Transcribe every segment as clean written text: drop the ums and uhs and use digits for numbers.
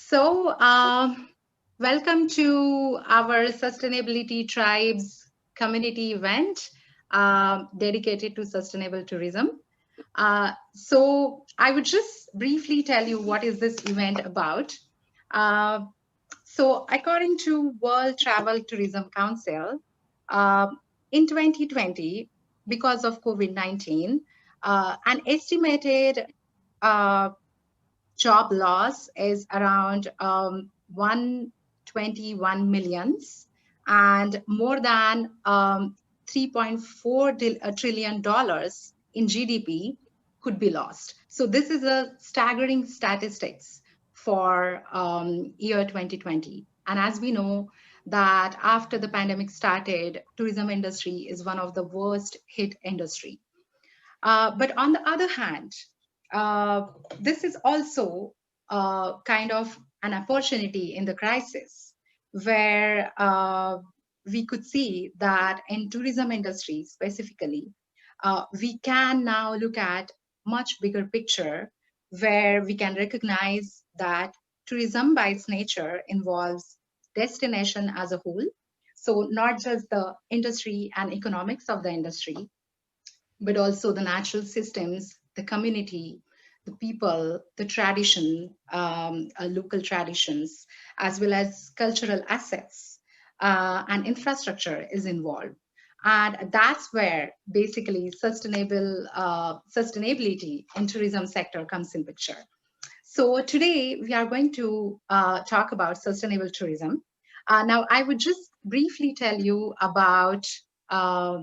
So, welcome to our Sustainability Tribes community event dedicated to sustainable tourism. I would just briefly tell you what is this event about. Uh, According to World Travel Tourism Council, uh, in 2020, because of COVID-19, an estimated uh, job loss is around 121 millions, and more than $3.4 trillion in GDP could be lost. So this is a staggering statistics for year 2020. And as we know that after the pandemic started, tourism industry is one of the worst hit industry. But on the other hand, uh, this is also kind of an opportunity in the crisis where we could see that in tourism industry specifically, we can now look at much bigger picture where we can recognize that tourism by its nature involves destination as a whole. So not just the industry and economics of the industry, but also the natural systems, the community, the people, the tradition, local traditions, as well as cultural assets and infrastructure is involved. And that's where basically sustainability in tourism sector comes in picture. So today we are going to talk about sustainable tourism. Now, I would just briefly tell you about uh,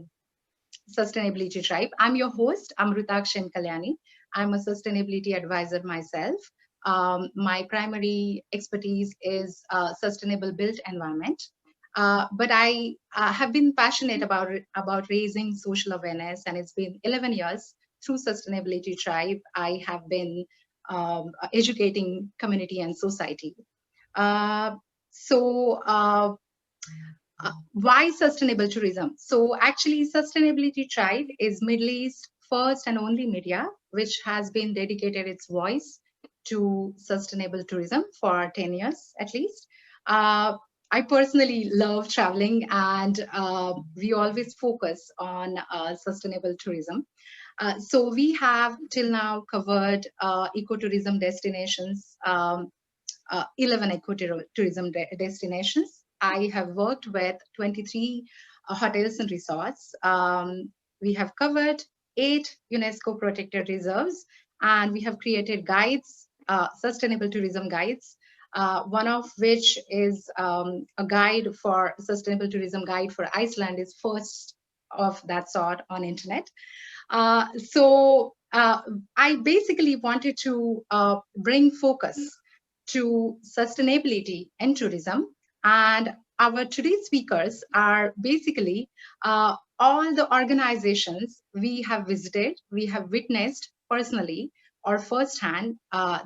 Sustainability Tribe. I'm your host, Amruta Kshemkalyani. I'm a sustainability advisor myself. My primary expertise is sustainable built environment. But I have been passionate about raising social awareness, and it's been 11 years through Sustainability Tribe. I have been educating community and society. Uh, so, uh, why sustainable tourism? So actually, Sustainability Tribe is Middle East first and only media which has been dedicated its voice to sustainable tourism for 10 years at least. Uh, I personally love traveling, and we always focus on sustainable tourism. So we have till now covered ecotourism destinations, 11 ecotourism destinations. I have worked with 23 hotels and resorts. We have covered 8 UNESCO protected reserves, and we have created guides, sustainable tourism guides, one of which is a guide for sustainable tourism guide for Iceland is first of that sort on internet. I basically wanted to bring focus to sustainability in tourism. And our today's speakers are basically all the organizations we have visited, we have witnessed personally or firsthand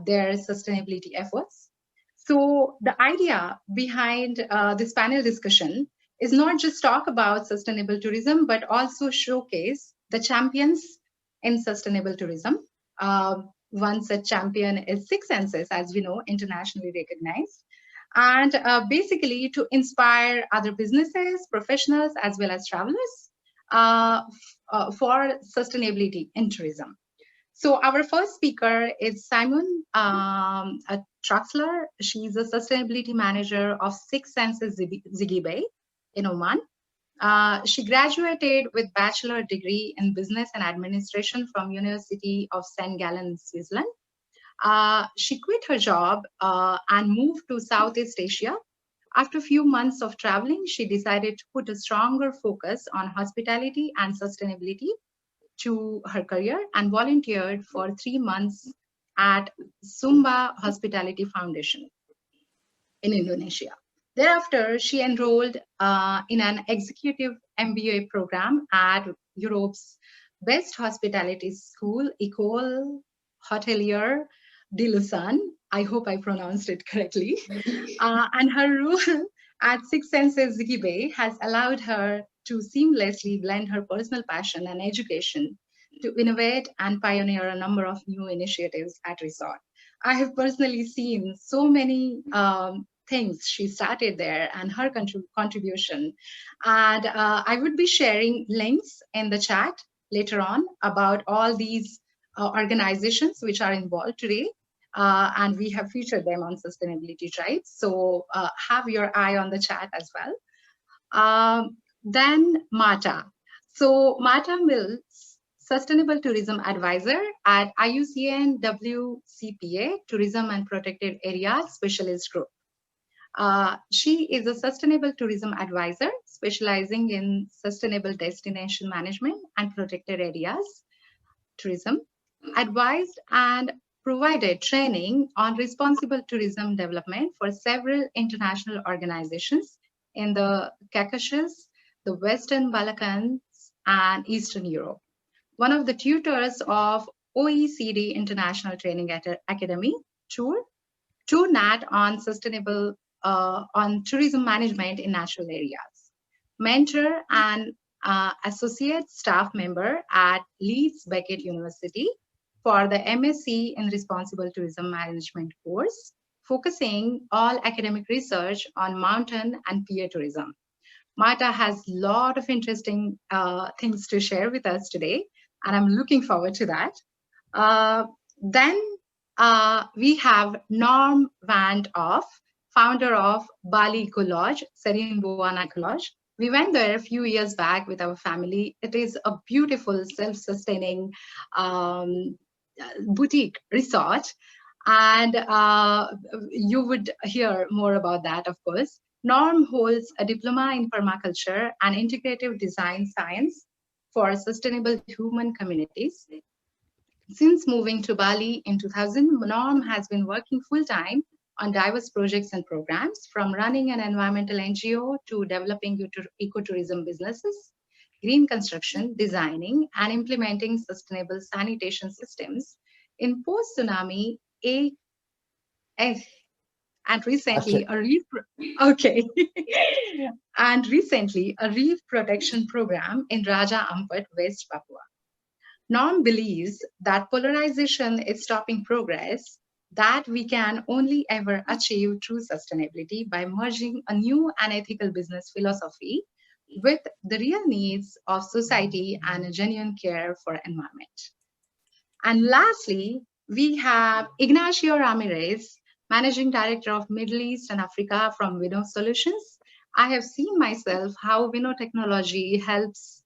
their sustainability efforts. So the idea behind this panel discussion is not just talk about sustainable tourism, but also showcase the champions in sustainable tourism. One such champion is Sixsenses, as we know, internationally recognized. And basically to inspire other businesses, professionals, as well as travelers for sustainability in tourism. So our first speaker is Simone Truxler. She's a sustainability manager of Sixsenses Zighy in Oman. She graduated with bachelor degree in business and administration from University of St. Gallen, Switzerland. She quit her job and moved to Southeast Asia. After a few months of traveling, she decided to put a stronger focus on hospitality and sustainability to her career and volunteered for 3 months at Sumba Hospitality Foundation in Indonesia. Thereafter, she enrolled in an executive MBA program at Europe's best hospitality school, École Hôtelière de Lausanne. I hope I pronounced it correctly. And her role at Six Senses Zighy has allowed her to seamlessly blend her personal passion and education to innovate and pioneer a number of new initiatives at resort. I have personally seen so many things she started there and her contribution. And I would be sharing links in the chat later on about all these organizations which are involved today. And we have featured them on Sustainability Drive. So have your eye on the chat as well. Then Marta. So Marta Mills, Sustainable Tourism Advisor at IUCN WCPA, Tourism and Protected Areas Specialist Group. She is a Sustainable Tourism Advisor specializing in sustainable destination management and protected areas tourism, advised and provided training on responsible tourism development for several international organizations in the Caucasus, the Western Balkans, and Eastern Europe. One of the tutors of OECD International Training Academy, TNAT on sustainable on tourism management in natural areas. Mentor and associate staff member at Leeds Beckett University for the MSc in Responsible Tourism Management course, focusing all academic research on mountain and peer tourism. Marta has a lot of interesting things to share with us today, and I'm looking forward to that. Then we have Norm van Hoff, founder of Bali Ecolodge, Sarinbuana Ecolodge. We went there a few years back with our family. It is a beautiful, self-sustaining boutique resort. And you would hear more about that, of course. Norm holds a diploma in permaculture and integrative design science for sustainable human communities. Since moving to Bali in 2000, Norm has been working full-time on diverse projects and programs, from running an environmental NGO to developing ecotourism businesses, green construction, designing, and implementing sustainable sanitation systems in post-tsunami and recently a reef protection program in Raja Ampat, West Papua. Norm believes that polarization is stopping progress that we can only ever achieve through sustainability by merging a new and ethical business philosophy with the real needs of society and a genuine care for environment. And lastly, we have Ignacio Ramirez, Managing Director of Middle East and Africa from Winnow Solutions. I have seen myself how Winnow technology helps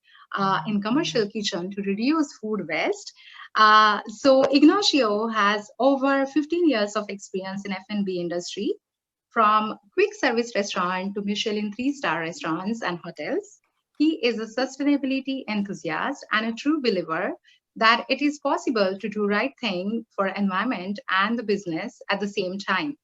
in commercial kitchen to reduce food waste. So Ignacio has over 15 years of experience in F&B industry, from quick service restaurant to Michelin 3-star restaurants and hotels. He is a sustainability enthusiast and a true believer that it is possible to do right thing for environment and the business at the same time.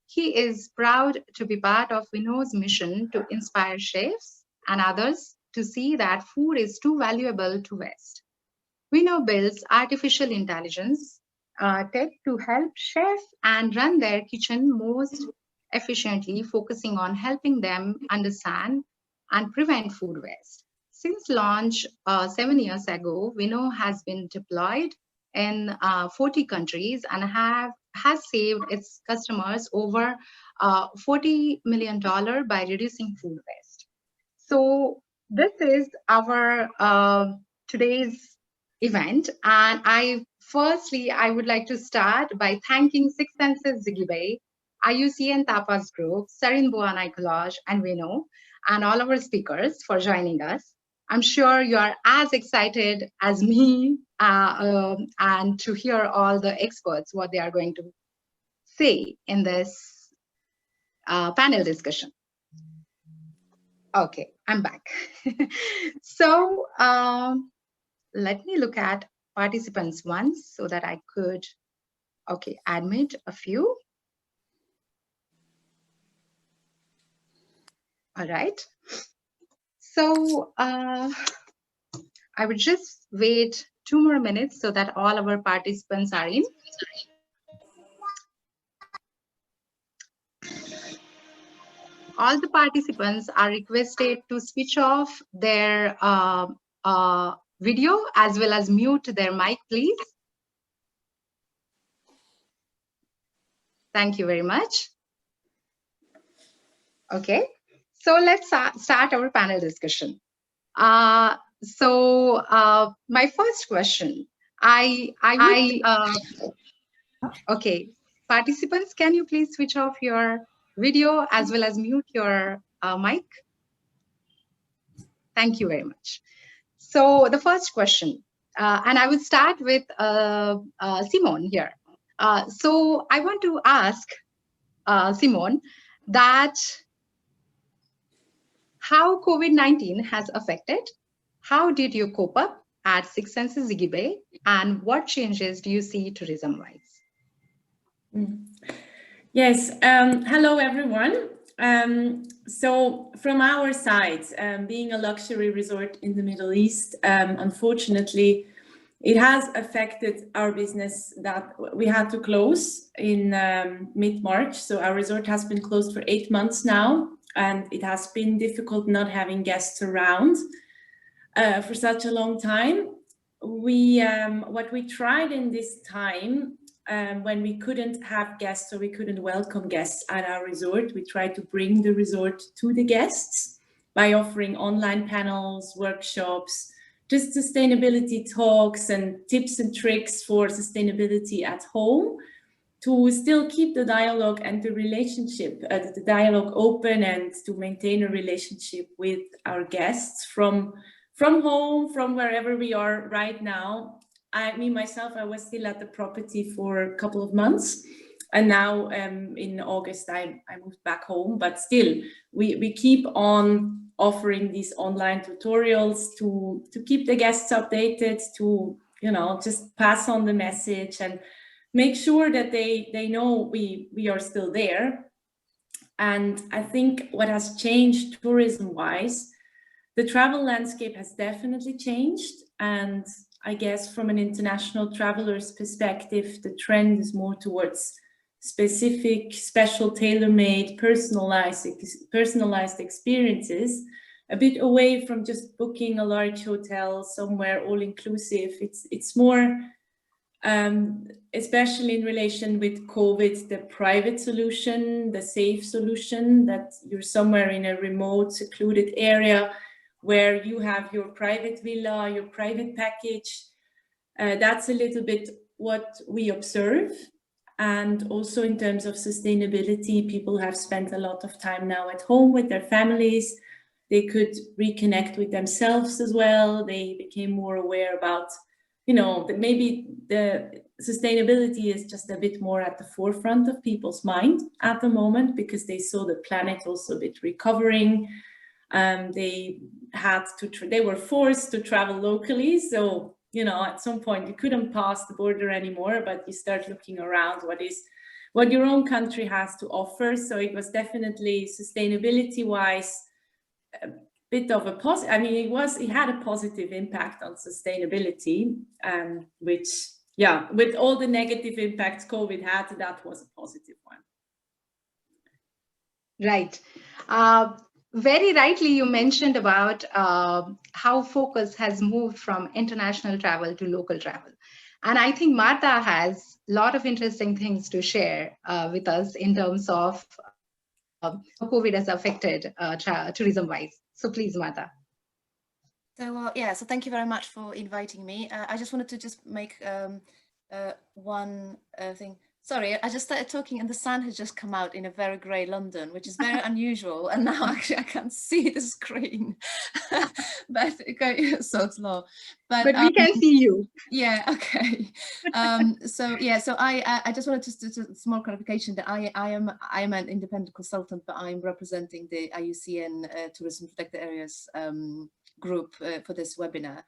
He is proud to be part of Winnow's mission to inspire chefs and others to see that food is too valuable to waste. Winnow builds artificial intelligence tech to help chefs and run their kitchen most efficiently, focusing on helping them understand and prevent food waste. Since launch 7 years ago, Winnow has been deployed in 40 countries and has saved its customers over $40 million by reducing food waste. So this is our today's event, and I would like to start by thanking Sixsenses Zighy, IUCN Tapas Group, Sarinbuana Ecolodge, and Winnow, and all our speakers for joining us. I'm sure you are as excited as me and to hear all the experts, what they are going to say in this panel discussion. Okay, I'm back. So let me look at participants once so that I could, admit a few. All right. So I would just wait 2 more minutes so that all our participants are in. All the participants are requested to switch off their video as well as mute their mic, please. Thank you very much. Okay, so let's start our panel discussion. My first question, okay, participants, can you please switch off your video as well as mute your mic? Thank you very much. So the first question, and I will start with Simone here. So I want to ask Simone that how COVID-19 has affected, how did you cope up at Six Senses Zighy Bay, and what changes do you see tourism-wise? Yes, hello everyone. So from our side, being a luxury resort in the Middle East, unfortunately, it has affected our business that we had to close in mid-March. So our resort has been closed for 8 months now, and it has been difficult not having guests around for such a long time. What we tried in this time, when we couldn't have guests or we couldn't welcome guests at our resort, we tried to bring the resort to the guests by offering online panels, workshops, just sustainability talks and tips and tricks for sustainability at home, to still keep the dialogue and the relationship, the dialogue open, and to maintain a relationship with our guests from home, from wherever we are right now. Me myself, I was still at the property for a couple of months, and now in August I moved back home. But still, we keep on offering these online tutorials to keep the guests updated, to just pass on the message and make sure that they know we are still there. And I think what has changed tourism-wise, the travel landscape has definitely changed, and I guess from an international traveler's perspective, the trend is more towards specific, special, tailor-made, personalized experiences, a bit away from just booking a large hotel somewhere all-inclusive. It's more, especially in relation with COVID, the private solution, the safe solution, that you're somewhere in a remote, secluded area where you have your private villa, your private package. That's a little bit what we observe. And also in terms of sustainability, people have spent a lot of time now at home with their families. They could reconnect with themselves as well. They became more aware about, that maybe the sustainability is just a bit more at the forefront of people's mind at the moment, because they saw the planet also a bit recovering. They were forced to travel locally, so at some point you couldn't pass the border anymore, but you start looking around what your own country has to offer. So it was definitely sustainability-wise a bit of a positive. I mean, it had a positive impact on sustainability, which, with all the negative impacts COVID had, that was a positive one. Right. Very rightly, you mentioned about how focus has moved from international travel to local travel. And I think Marta has a lot of interesting things to share with us in terms of how COVID has affected tourism-wise. So please, Marta. So, so thank you very much for inviting me. I just wanted to just make one thing. Sorry, I just started talking and the sun has just come out in a very grey London, which is very unusual. And now actually I can't see the screen, but so slow. But we can see you. Yeah, okay. So I just wanted to do a small clarification that I am an independent consultant, but I'm representing the IUCN Tourism Protected Areas group for this webinar.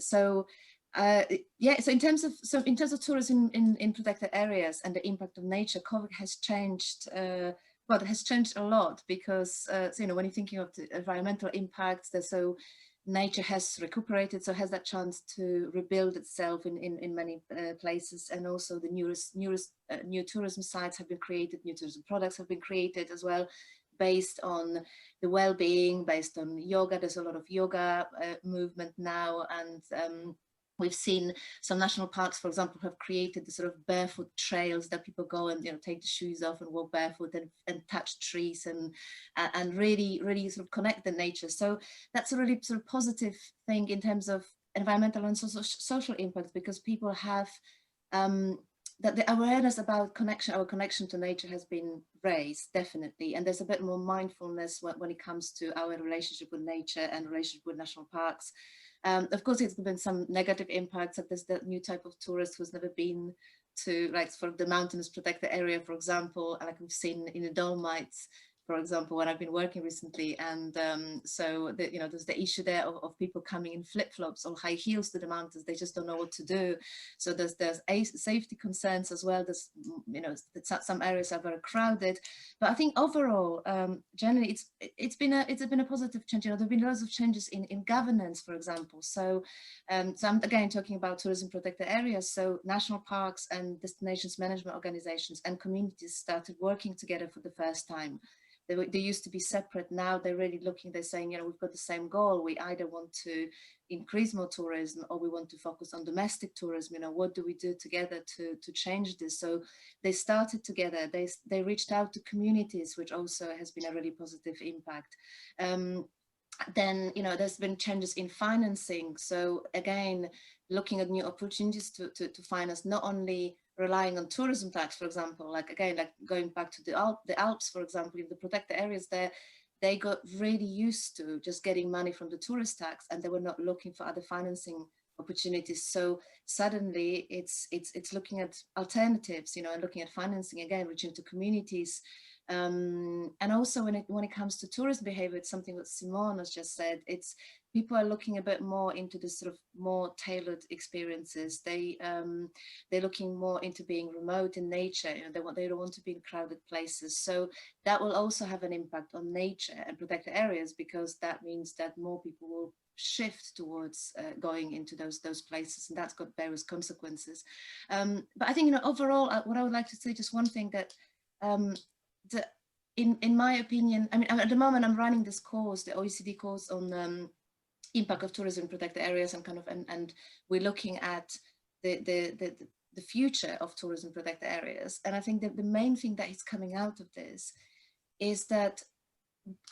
So in terms of tourism in protected areas and the impact of nature, COVID has changed. It has changed a lot, because when you're thinking of the environmental impacts, so nature has recuperated, so has that chance to rebuild itself in many places, and also the new tourism sites have been created, new tourism products have been created as well, based on the well-being, based on yoga. There's a lot of yoga movement now, and We've seen some national parks, for example, have created the sort of barefoot trails that people go and, you know, take the shoes off and walk barefoot and touch trees and really sort of connect the nature. So that's a really sort of positive thing in terms of environmental and social impact, because people have that the awareness about our connection to nature has been raised, definitely, and there's a bit more mindfulness when it comes to our relationship with nature and relationship with national parks. Of course, it's been some negative impacts. That there's that new type of tourist who's never been to, like, for the mountainous protected area, for example, like we've seen in the Dolomites, for example, when I've been working recently. And so you know, there's the issue there of people coming in flip-flops or high heels to the mountains. They just don't know what to do. So there's safety concerns as well. There's, you know, some areas are very crowded. But I think overall, generally, it's been a positive change. You know, there've been lots of changes in governance, for example. So, so I'm again talking about tourism protected areas. So national parks and destinations management organizations and communities started working together for the first time. They used to be separate. Now they're really looking, they're saying, you know, we've got the same goal. We either want to increase more tourism or we want to focus on domestic tourism. You know, what do we do together to change this? So they started together. They reached out to communities, which also has been a really positive impact. Then, you know, there's been changes in financing. So again, looking at new opportunities to finance, not only relying on tourism tax, for example, like again, like going back to the Alps, for example, in the protected areas there, they got really used to just getting money from the tourist tax and they were not looking for other financing opportunities. So suddenly it's looking at alternatives, you know, and looking at financing again, reaching to communities. And also when it comes to tourist behavior, it's something that Simone has just said. It's people are looking a bit more into this sort of more tailored experiences. They're looking more into being remote in nature. You know, they don't want to be in crowded places. So that will also have an impact on nature and protected areas, because that means that more people will shift towards going into those places, and that's got various consequences. But I think, you know, overall, what I would like to say, just one thing, that in my opinion, I mean, at the moment I'm running this course, the OECD course on impact of tourism in protected areas, and kind of, and we're looking at the future of tourism protected areas. And I think that the main thing that is coming out of this is that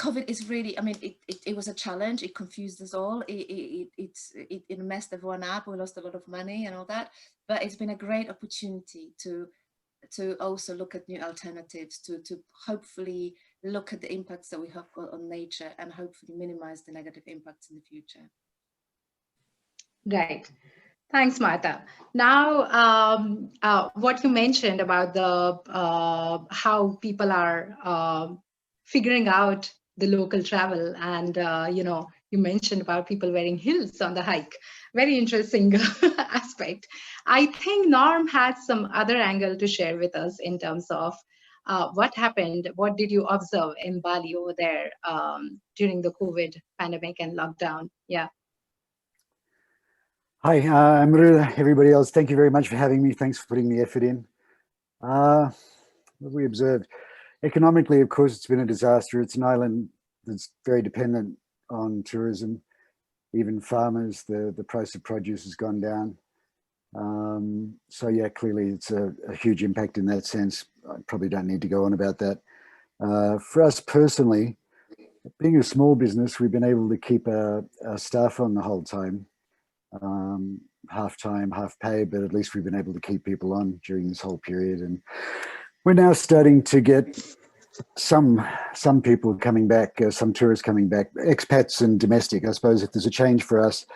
COVID is really, I mean, it was a challenge. It confused us all. It messed everyone up. We lost a lot of money and all that, but it's been a great opportunity to also look at new alternatives, to hopefully look at the impacts that we have on nature and hopefully minimize the negative impacts in the future. Right. Thanks, Marta. Now, what you mentioned about the how people are figuring out the local travel, and you know, you mentioned about people wearing heels on the hike. Very interesting aspect. I think Norm had some other angle to share with us in terms of what happened. What did you observe in Bali over there during the COVID pandemic and lockdown? Yeah. Hi, Amruta, everybody else. Thank you very much for having me. Thanks for putting the effort in. What we observed? Economically, of course, it's been a disaster. It's an island that's very dependent on tourism. Even farmers, the price of produce has gone down. So yeah, clearly it's a huge impact in that sense. I probably don't need to go on about that. For us personally, being a small business, we've been able to keep our staff on the whole time. Half time, half pay, but at least we've been able to keep people on during this whole period. And we're now starting to get some people coming back, some tourists coming back, expats and domestic. I suppose if there's a change for us,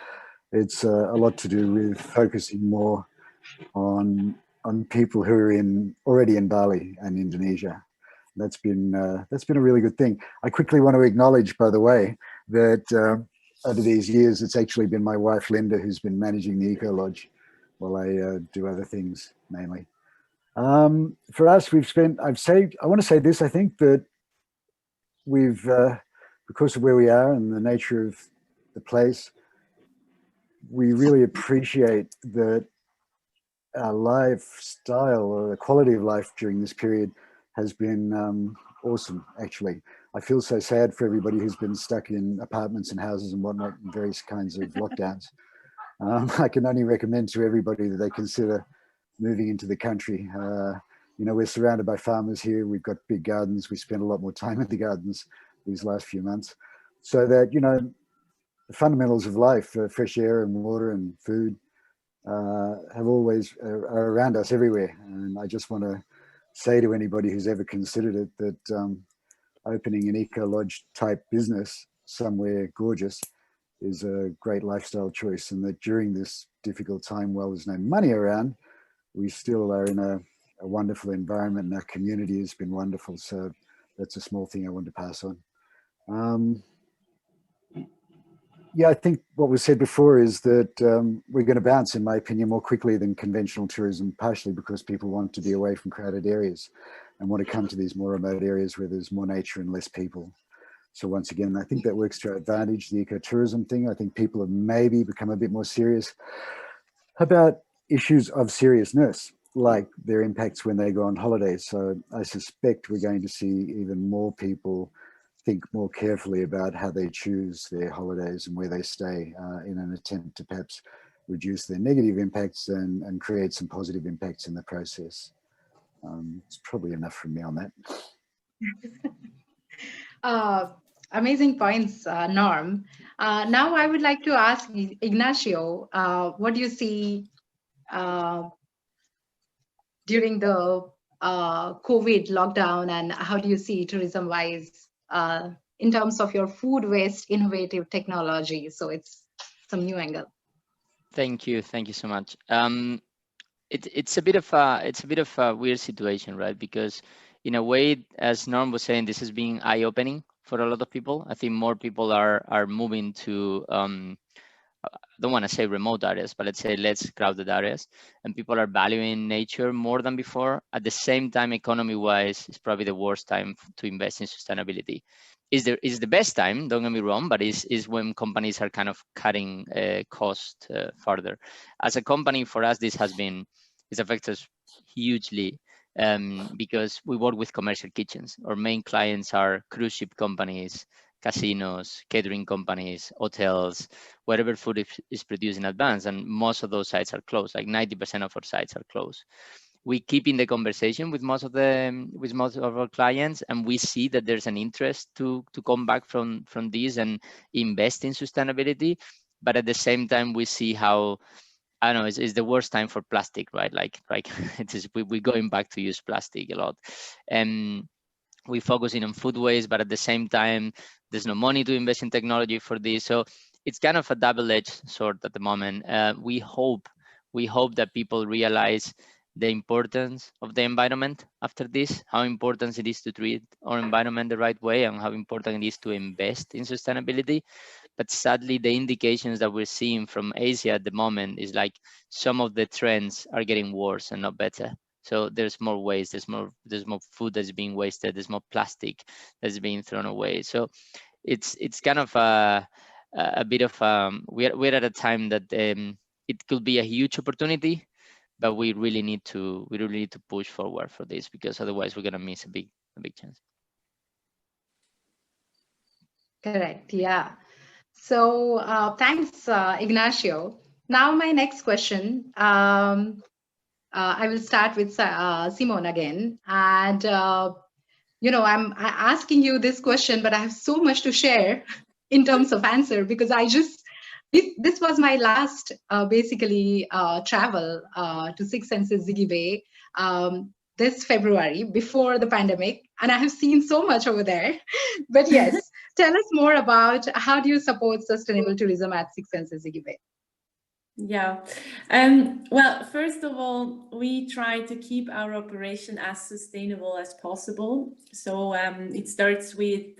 it's a lot to do with focusing more on people who are already in Bali and Indonesia. That's been a really good thing. I quickly want to acknowledge, by the way, that over these years, it's actually been my wife, Linda, who's been managing the Ecolodge while I do other things mainly. For us, I want to say this, I think that we've, because of where we are and the nature of the place, we really appreciate that our lifestyle, or the quality of life during this period, has been awesome, actually. I feel so sad for everybody who's been stuck in apartments and houses and whatnot, in various kinds of lockdowns. I can only recommend to everybody that they consider moving into the country. You know, we're surrounded by farmers here. We've got big gardens. We spend a lot more time in the gardens these last few months. So that, you know, the fundamentals of life, fresh air and water and food, have always are around us everywhere. And I just want to say to anybody who's ever considered it that opening an Ecolodge type business somewhere gorgeous is a great lifestyle choice, and that during this difficult time, while there's no money around, we still are in a wonderful environment, and our community has been wonderful. So that's a small thing I want to pass on. Yeah, I think what was said before is that we're going to bounce, in my opinion, more quickly than conventional tourism, partially because people want to be away from crowded areas and want to come to these more remote areas where there's more nature and less people. So once again, I think that works to our advantage, the ecotourism thing. I think people have maybe become a bit more serious about issues of seriousness, like their impacts when they go on holiday. So I suspect we're going to see even more people think more carefully about how they choose their holidays and where they stay in an attempt to perhaps reduce their negative impacts and create some positive impacts in the process. It's probably enough from me on that. Amazing points, Norm. Now I would like to ask Ignacio, what do you see during the COVID lockdown, and how do you see tourism-wise in terms of your food waste innovative technology? So it's some new angle. Thank you so much. It's a bit of a weird situation, right? Because in a way, as Norm was saying, this has been eye-opening for a lot of people. I think more people are moving to I don't want to say remote areas, but let's say less crowded areas, and people are valuing nature more than before. At the same time, economy-wise, it's probably the worst time to invest in sustainability. Is the best time, don't get me wrong, but is when companies are kind of cutting cost further. As a company, for us, this affects us hugely because we work with commercial kitchens. Our main clients are cruise ship companies, casinos, catering companies, hotels, wherever food is produced in advance, and most of those sites are closed. Like 90% of our sites are closed. We keep in the conversation with most of our clients, and we see that there's an interest to come back from this and invest in sustainability. But at the same time, we see how, I don't know, it's the worst time for plastic, right? Like we're going back to use plastic a lot. And we're focusing on food waste, but at the same time, there's no money to invest in technology for this. So it's kind of a double-edged sword at the moment. We hope that people realize the importance of the environment after this, how important it is to treat our environment the right way, and how important it is to invest in sustainability. But sadly, the indications that we're seeing from Asia at the moment is like some of the trends are getting worse and not better. So there's more waste, there's more food that's being wasted, there's more plastic that's being thrown away. So it's kind of a bit of we're at a time that it could be a huge opportunity, but we really need to push forward for this, because otherwise we're gonna miss a big chance. Correct. Yeah. So thanks, Ignacio. Now my next question. I will start with Simone again. And, you know, I'm asking you this question, but I have so much to share in terms of answer, because this was my last, basically, travel to Six Senses Zighy Bay this February, before the pandemic. And I have seen so much over there. But yes, tell us more about how do you support sustainable tourism at Six Senses Zighy Bay? Yeah, well, first of all, we try to keep our operation as sustainable as possible. So it starts with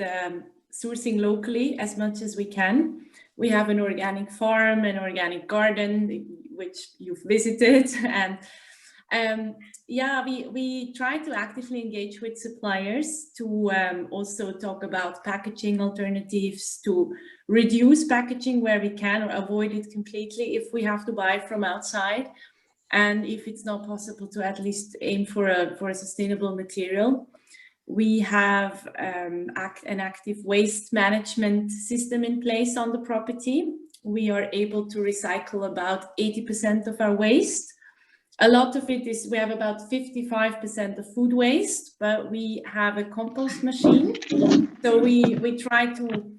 sourcing locally as much as we can. We have an organic farm, an organic garden, which you've visited, and yeah, we try to actively engage with suppliers to also talk about packaging alternatives, to reduce packaging where we can, or avoid it completely if we have to buy from outside, and if it's not possible, to at least aim for a sustainable material. We have an active waste management system in place on the property, we are able to recycle about 80% of our waste. A lot of it is, we have about 55% of food waste, but we have a compost machine. So we try to,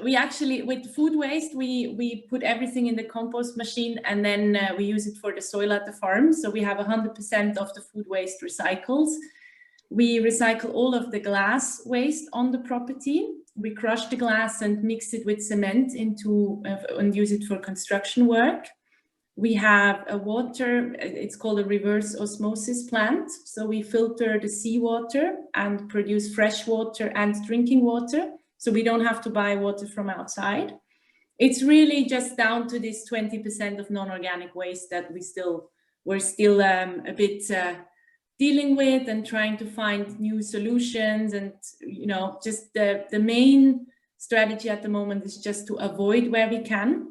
we actually, with food waste, we put everything in the compost machine, and then we use it for the soil at the farm. So we have 100% of the food waste recycled. We recycle all of the glass waste on the property. We crush the glass and mix it with cement into and use it for construction work. We have a water, it's called a reverse osmosis plant. So we filter the seawater and produce fresh water and drinking water. So we don't have to buy water from outside. It's really just down to this 20% of non-organic waste that we're still a bit dealing with and trying to find new solutions. And, you know, just the main strategy at the moment is just to avoid where we can,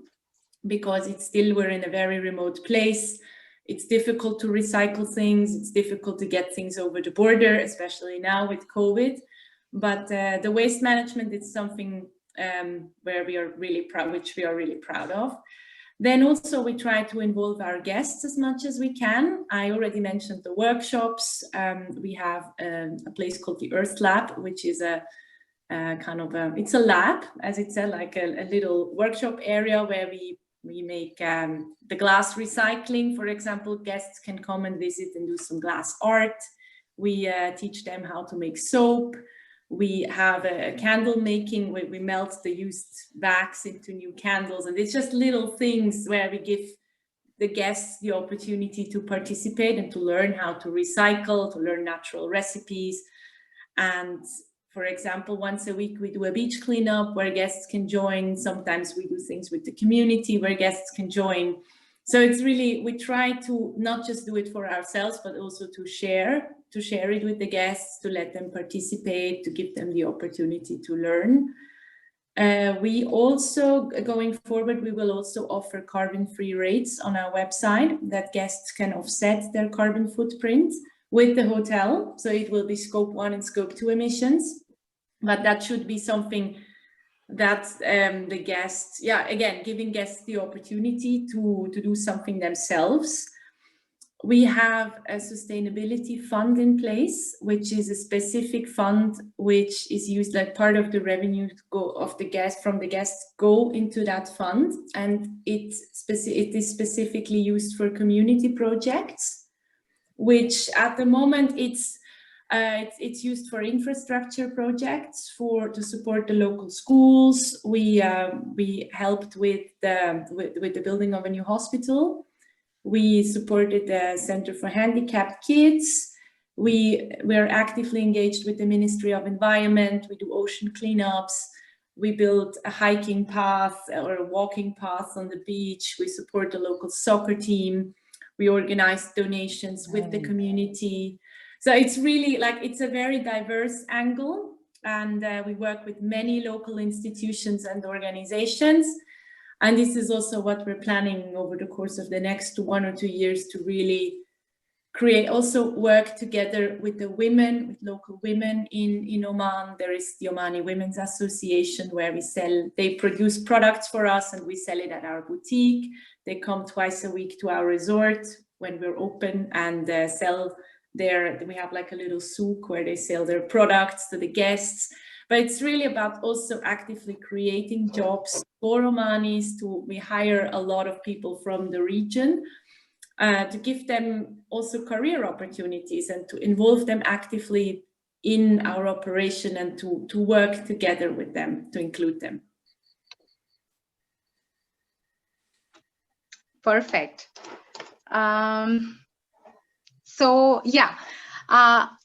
because we're in a very remote place. It's difficult to recycle things. It's difficult to get things over the border, especially now with COVID. But the waste management is something where we are really proud, which we are really proud of. Then also we try to involve our guests as much as we can. I already mentioned the workshops. We have a place called the Earth Lab, which is it's a lab, as it said, like a little workshop area where we make the glass recycling. For example, guests can come and visit and do some glass art. We teach them how to make soap. We have a candle making where we melt the used wax into new candles. And it's just little things where we give the guests the opportunity to participate and to learn how to recycle, to learn natural recipes. And for example, once a week we do a beach cleanup where guests can join. Sometimes we do things with the community where guests can join. So it's really, we try to not just do it for ourselves, but also to share it with the guests, to let them participate, to give them the opportunity to learn. We also, going forward, we will also offer carbon-free rates on our website that guests can offset their carbon footprint with the hotel. So it will be scope 1 and scope 2 emissions, but that should be something that the guests, again, giving guests the opportunity to do something themselves. We have a sustainability fund in place, which is a specific fund which is used, like part of the revenue from the guests go into that fund, and it is specifically used for community projects, which at the moment it's used for infrastructure projects to support the local schools. We helped with the building of a new hospital. We supported the Center for Handicapped Kids. We are actively engaged with the Ministry of Environment. We do ocean cleanups. We build a hiking path or a walking path on the beach. We support the local soccer team. We organize donations with the community. So it's really it's a very diverse angle, and we work with many local institutions and organizations. And this is also what we're planning over the course of the next 1 or 2 years to really create, also work together with the women, with local women in Oman. There is the Omani Women's Association where they produce products for us and we sell it at our boutique. They come twice a week to our resort when we're open and sell we have like a little souk where they sell their products to the guests. But it's really about also actively creating jobs for Omanis. We hire a lot of people from the region to give them also career opportunities and to involve them actively in our operation and to work together with them, to include them. Perfect.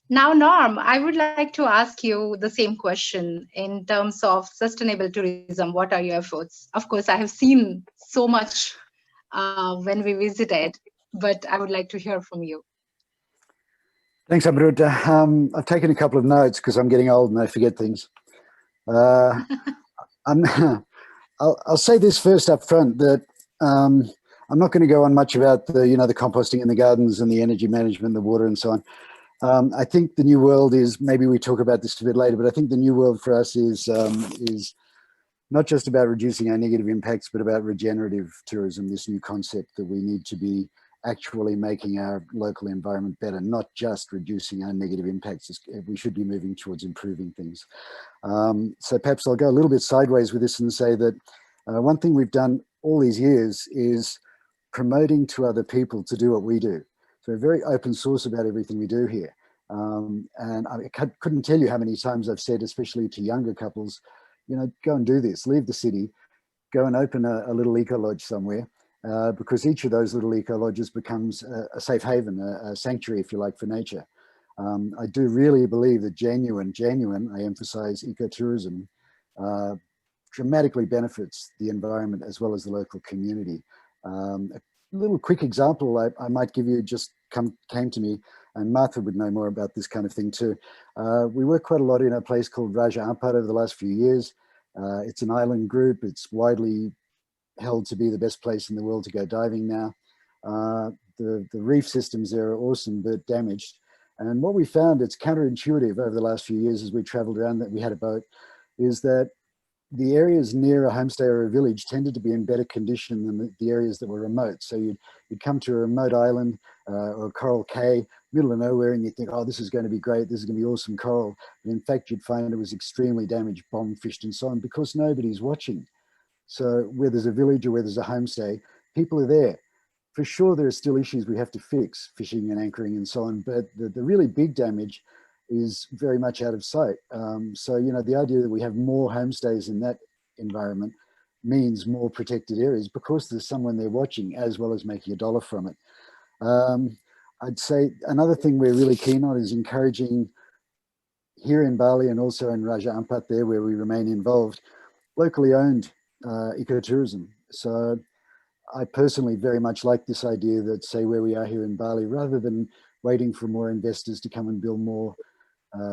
Now, Norm, I would like to ask you the same question in terms of sustainable tourism. What are your efforts? Of course, I have seen so much when we visited, but I would like to hear from you. Thanks, Amruta. I've taken a couple of notes because I'm getting old and I forget things. I'll say this first up front, that I'm not going to go on much about the composting in the gardens and the energy management, the water and so on. I think the new world is, maybe we talk about this a bit later, but I think the new world for us is not just about reducing our negative impacts, but about regenerative tourism, this new concept that we need to be actually making our local environment better, not just reducing our negative impacts. We should be moving towards improving things. So perhaps I'll go a little bit sideways with this and say that one thing we've done all these years is promoting to other people to do what we do. So we're very open source about everything we do here. And I couldn't tell you how many times I've said, especially to younger couples, you know, go and do this, leave the city, go and open a little eco-lodge somewhere, because each of those little eco-lodges becomes a safe haven, a sanctuary, if you like, for nature. I do really believe that genuine, I emphasize ecotourism, dramatically benefits the environment as well as the local community. A little quick example I might give you just came to me, and Marta would know more about this kind of thing too. We work quite a lot in a place called Raja Ampat over the last few years. It's an island group. It's widely held to be the best place in the world to go diving now. The reef systems there are awesome, but damaged. And what we found, it's counterintuitive over the last few years as we traveled around, that we had a boat, is that the areas near a homestay or a village tended to be in better condition than the areas that were remote. So you'd come to a remote island or a coral cay, middle of nowhere, and you think, oh, this is going to be great, this is going to be awesome coral. But in fact, you'd find it was extremely damaged, bomb fished and so on, because nobody's watching. So where there's a village or where there's a homestay, people are there. For sure, there are still issues we have to fix, fishing and anchoring and so on, but the really big damage is very much out of sight. So, you know, the idea that we have more homestays in that environment means more protected areas because there's someone there watching, as well as making a dollar from it. I'd say another thing we're really keen on is encouraging, here in Bali and also in Raja Ampat there, where we remain involved, locally owned ecotourism. So I personally very much like this idea that, say, where we are here in Bali, rather than waiting for more investors to come and build more,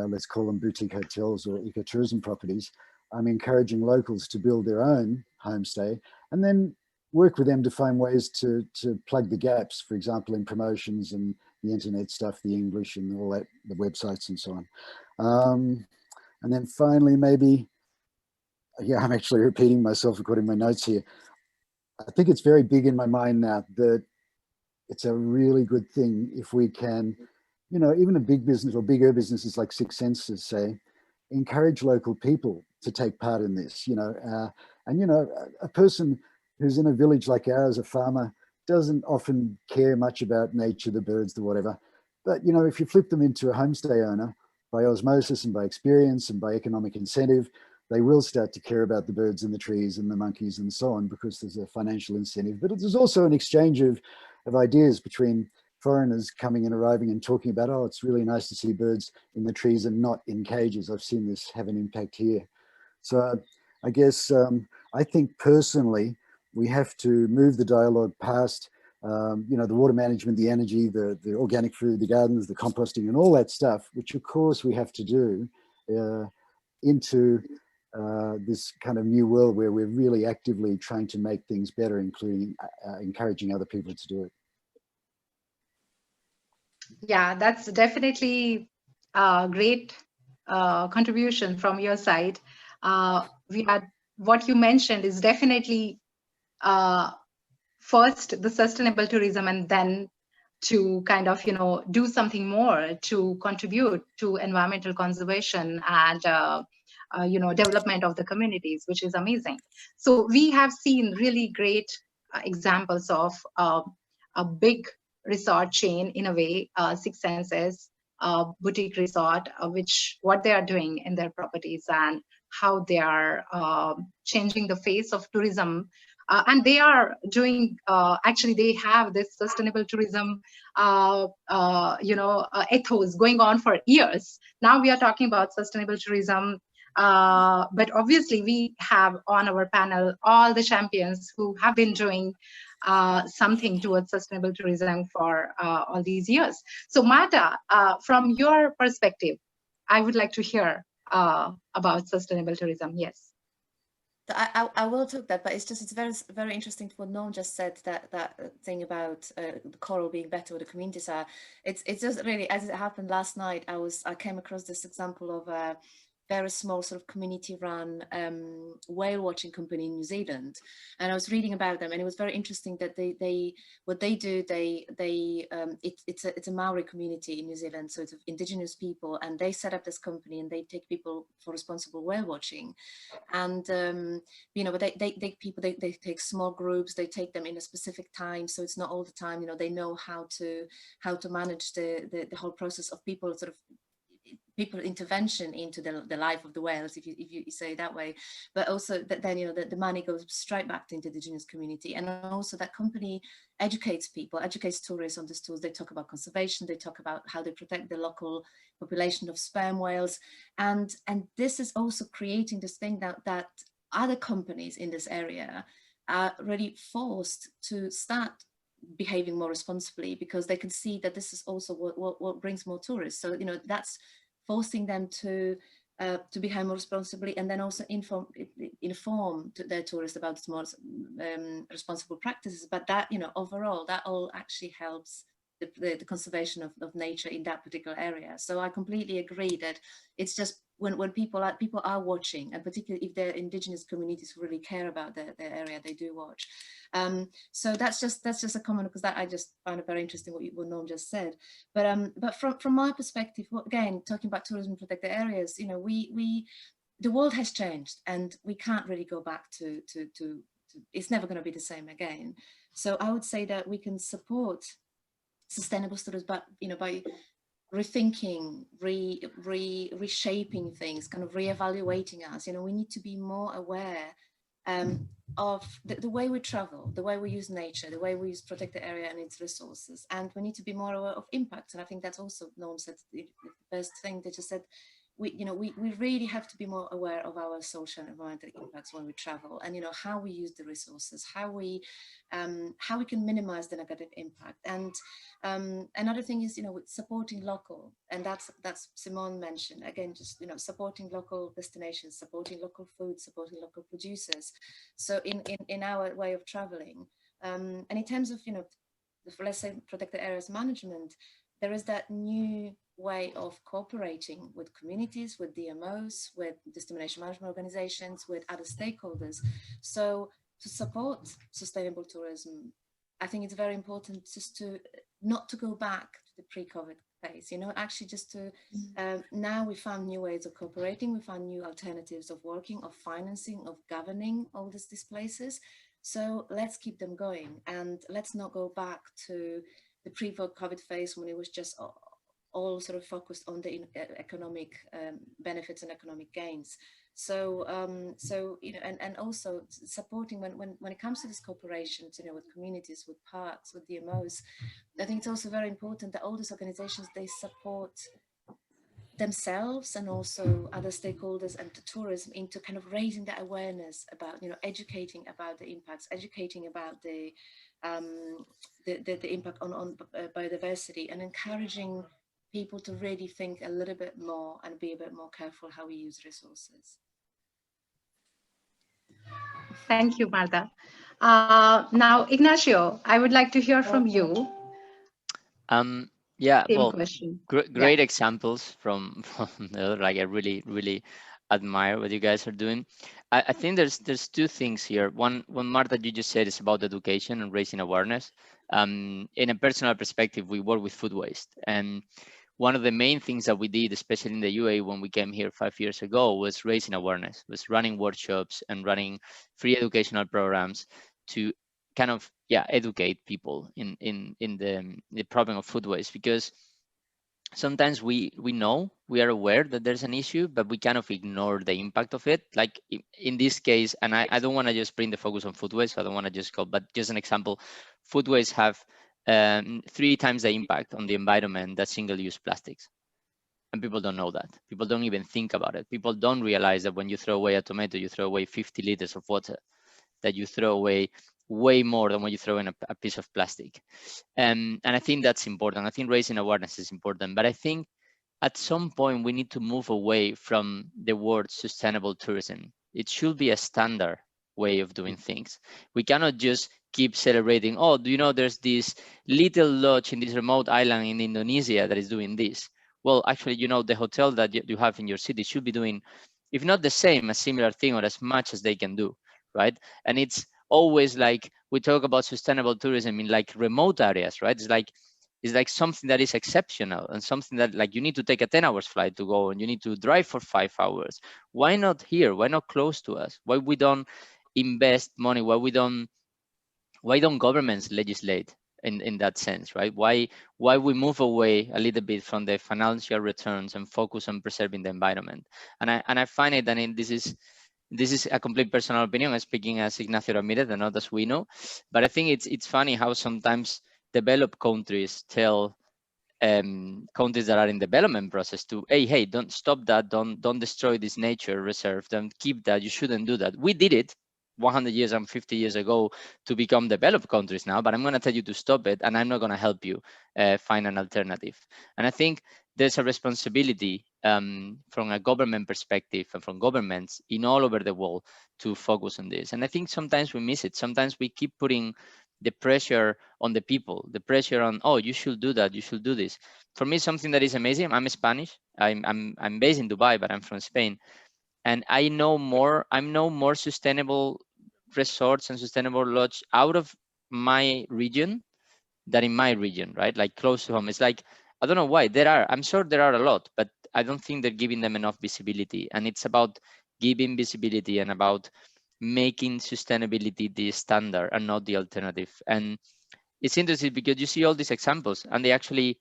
let's call them boutique hotels or ecotourism properties, I'm encouraging locals to build their own homestay and then work with them to find ways to plug the gaps, for example, in promotions and the internet stuff, the English and all that, the websites and so on. And then finally, maybe, yeah, I'm actually repeating myself according to my notes here. I think it's very big in my mind now that it's a really good thing if we can, you know, even a big business or bigger businesses like Six Senses, say, encourage local people to take part in this, you know. And, you know, a person who's in a village like ours, a farmer, doesn't often care much about nature, the birds, the whatever. But, you know, if you flip them into a homestay owner by osmosis and by experience and by economic incentive, they will start to care about the birds and the trees and the monkeys and so on, because there's a financial incentive. But there's also an exchange of ideas between foreigners coming and arriving and talking about, oh, it's really nice to see birds in the trees and not in cages. I've seen this have an impact here. So I guess I think personally, we have to move the dialogue past, you know, the water management, the energy, the organic food, the gardens, the composting and all that stuff, which of course we have to do, into this kind of new world where we're really actively trying to make things better, including encouraging other people to do it. Yeah, that's definitely a great contribution from your side. What you mentioned is definitely first the sustainable tourism, and then to kind of, you know, do something more to contribute to environmental conservation and you know, development of the communities, which is amazing. So we have seen really great examples of a big resort chain, in a way, Six Senses boutique resort, which what they are doing in their properties and how they are changing the face of tourism. And they are doing, actually, they have this sustainable tourism, you know, ethos going on for years. Now we are talking about sustainable tourism. But obviously we have on our panel all the champions who have been doing something towards sustainable tourism for all these years. So Marta, from your perspective, I would like to hear about sustainable tourism. Yes. I will talk that, but it's very interesting what Noam just said, that thing about the coral being better, what the communities are. It's just really, as it happened last night, I came across this example of a very small sort of community-run whale watching company in New Zealand, and I was reading about them, and it was very interesting that it's a Maori community in New Zealand, so it's indigenous people, and they set up this company and they take people for responsible whale watching, and you know, but they take small groups, they take them in a specific time, so it's not all the time. You know, they know how to manage the whole process of people intervention into the life of the whales, if you say it that way, but also that then, you know, the money goes straight back to the indigenous community. And also that company educates people, educates tourists on these tools. They talk about conservation, they talk about how they protect the local population of sperm whales, and this is also creating this thing that other companies in this area are really forced to start behaving more responsibly, because they can see that this is also what brings more tourists. So, you know, that's forcing them to behave more responsibly, and then also inform their tourists about more responsible practices. But that, you know, overall, that all actually helps the conservation of nature in that particular area. So I completely agree that it's just when people are watching, and particularly if they're indigenous communities who really care about their area, they do watch. So that's just a comment, because that I just found it very interesting what Norm just said. But from my perspective, again, talking about tourism protected areas, you know, the world has changed, and we can't really go back to it's never going to be the same again. So I would say that we can support sustainable tourism, but, you know, by rethinking, reshaping things, kind of reevaluating us. You know, we need to be more aware of the way we travel, the way we use nature, the way we use protected area and its resources, and we need to be more aware of impacts. And I think that's also, Norm said the first thing they just said. We really have to be more aware of our social and environmental impacts when we travel, and, you know, how we use the resources, how we can minimize the negative impact. And another thing is, you know, with supporting local, and that's Simone mentioned again, just, you know, supporting local destinations, supporting local food, supporting local producers. So in our way of traveling, and in terms of, you know, let's say protected areas management, there is that new way of cooperating with communities, with DMOs, with destination management organizations, with other stakeholders. So to support sustainable tourism, I think it's very important just to not to go back to the pre-COVID phase, you know, actually just to, now we found new ways of cooperating, we found new alternatives of working, of financing, of governing all these places. So let's keep them going, and let's not go back to the pre-COVID phase when it was just all sort of focused on the economic benefits and economic gains. So, you know, and also supporting when it comes to these cooperations, you know, with communities, with parks, with DMOs, I think it's also very important that all these organizations, they support themselves and also other stakeholders and the tourism into kind of raising that awareness about, you know, educating about the impacts, educating about the impact on biodiversity, and encouraging people to really think a little bit more and be a bit more careful how we use resources. Thank you, Marta. Now, Ignacio, I would like to hear from you. Yeah, Same well, question. great examples from like I really admire what you guys are doing. I think there's two things here. One Marta, you just said, is about education and raising awareness. In a personal perspective, we work with food waste, and one of the main things that we did, especially in the UAE when we came here 5 years ago, was raising awareness, was running workshops and running free educational programs to kind of educate people in the problem of food waste, because sometimes we are aware that there's an issue, but we kind of ignore the impact of it. Like in this case, and I don't want to just bring the focus on food waste, so I don't want to just go, but just an example, food waste have 3 times the impact on the environment that single-use plastics. And people don't know that. People don't even think about it. People don't realize that when you throw away a tomato, you throw away 50 liters of water, that you throw away way more than when you throw in a piece of plastic. And I think that's important. I think raising awareness is important. But I think at some point we need to move away from the word sustainable tourism. It should be a standard way of doing things. We cannot just keep celebrating, oh, do you know there's this little lodge in this remote island in Indonesia that is doing this. well, actually, you know, the hotel that you have in your city should be doing, if not the same, a similar thing or as much as they can do, right? And it's always like we talk about sustainable tourism in like remote areas, right? It's like something that is exceptional and something that like you need to take a 10 hours flight to go and you need to drive for 5 hours. Why not here? Why not close to us? Why we don't invest money? Why don't governments legislate in that sense, right? Why we move away a little bit from the financial returns and focus on preserving the environment? And I find it, and this is a complete personal opinion. I'm speaking as Ignacio Ramirez and not as Winnow, but I think it's funny how sometimes developed countries tell countries that are in development process to, hey, don't stop that, don't destroy this nature reserve, don't keep that, you shouldn't do that. We did it 100 years and 50 years ago to become developed countries now, but I'm going to tell you to stop it, and I'm not going to help you find an alternative. And I think there's a responsibility from a government perspective and from governments in all over the world to focus on this. And I think sometimes we miss it. Sometimes we keep putting the pressure on the people, the pressure on, oh, you should do that, you should do this. For me, something that is amazing, I'm Spanish, I'm based in Dubai, but I'm from Spain, and I know more sustainable resorts and sustainable lodge out of my region than in my region, right? Like close to home. It's like, I don't know why. I'm sure there are a lot, but I don't think they're giving them enough visibility. And it's about giving visibility and about making sustainability the standard and not the alternative. And it's interesting because you see all these examples and they actually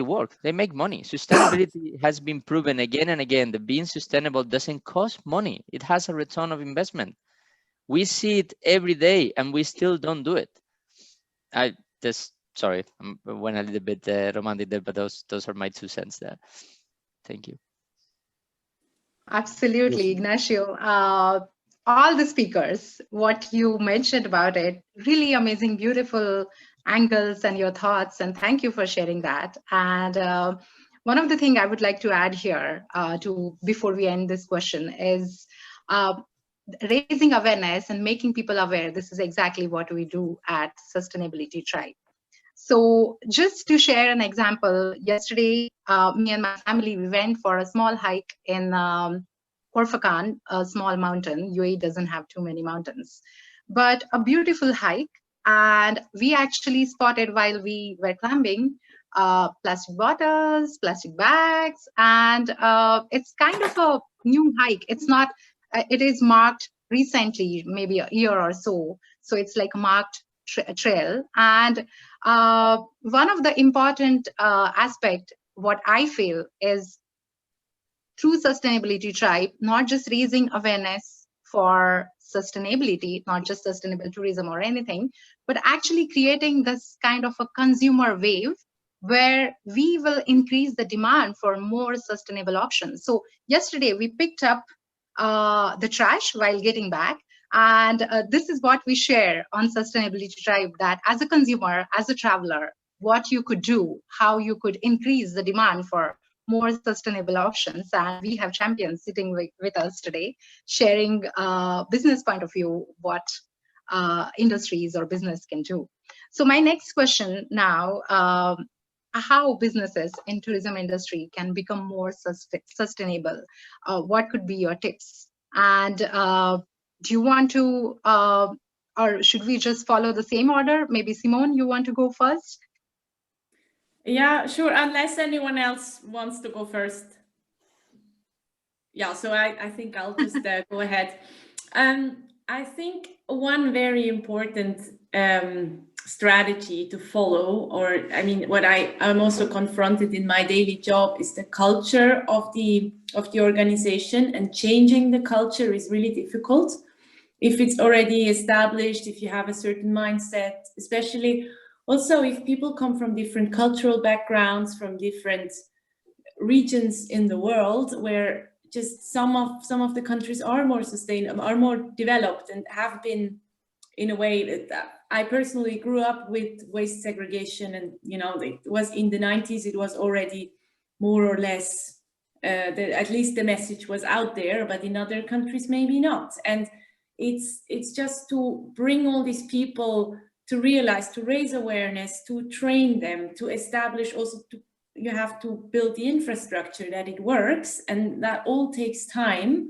work. They make money. Sustainability has been proven again and again that being sustainable doesn't cost money. It has a return of investment. We see it every day and we still don't do it. Sorry, I went a little bit romantic there, but those are my 2 cents there. Thank you. Absolutely, Ignacio. All the speakers, what you mentioned about it, really amazing, beautiful angles and your thoughts, and thank you for sharing that. And one of the things I would like to add here before we end this question is raising awareness and making people aware. This is exactly what we do at Sustainability Tribe. So just to share an example, yesterday, me and my family, we went for a small hike in Korfakan, a small mountain. UAE doesn't have too many mountains, but a beautiful hike. And we actually spotted while we were climbing plastic bottles, plastic bags, and it's kind of a new hike. It's not, it is marked recently, maybe a year or so. So it's like a marked trail. And one of the important aspect, what I feel is through Sustainability Tribe, not just raising awareness for sustainability, not just sustainable tourism or anything, but actually creating this kind of a consumer wave where we will increase the demand for more sustainable options. So yesterday we picked up the trash while getting back. And this is what we share on Sustainability Tribe, that as a consumer, as a traveler, what you could do, how you could increase the demand for more sustainable options. And we have champions sitting with us today, sharing business point of view, what industries or business can do. So my next question now, how businesses in tourism industry can become more sustainable? What could be your tips? And do you want to, or should we just follow the same order? Maybe Simone, you want to go first? Yeah, sure, unless anyone else wants to go first. Yeah, so I think I'll just go ahead. I think one very important strategy to follow, or I mean, what I'm also confronted in my daily job is the culture of the organization, and changing the culture is really difficult. If it's already established, if you have a certain mindset, especially also if people come from different cultural backgrounds, from different regions in the world, where just some of the countries are more sustainable, are more developed, and have been in a way that I personally grew up with waste segregation, and you know, it was in the 90s, it was already more or less, at least the message was out there, but in other countries maybe not. And it's just to bring all these people to realize, to raise awareness, to train them, to establish also, to you have to build the infrastructure that it works, and that all takes time.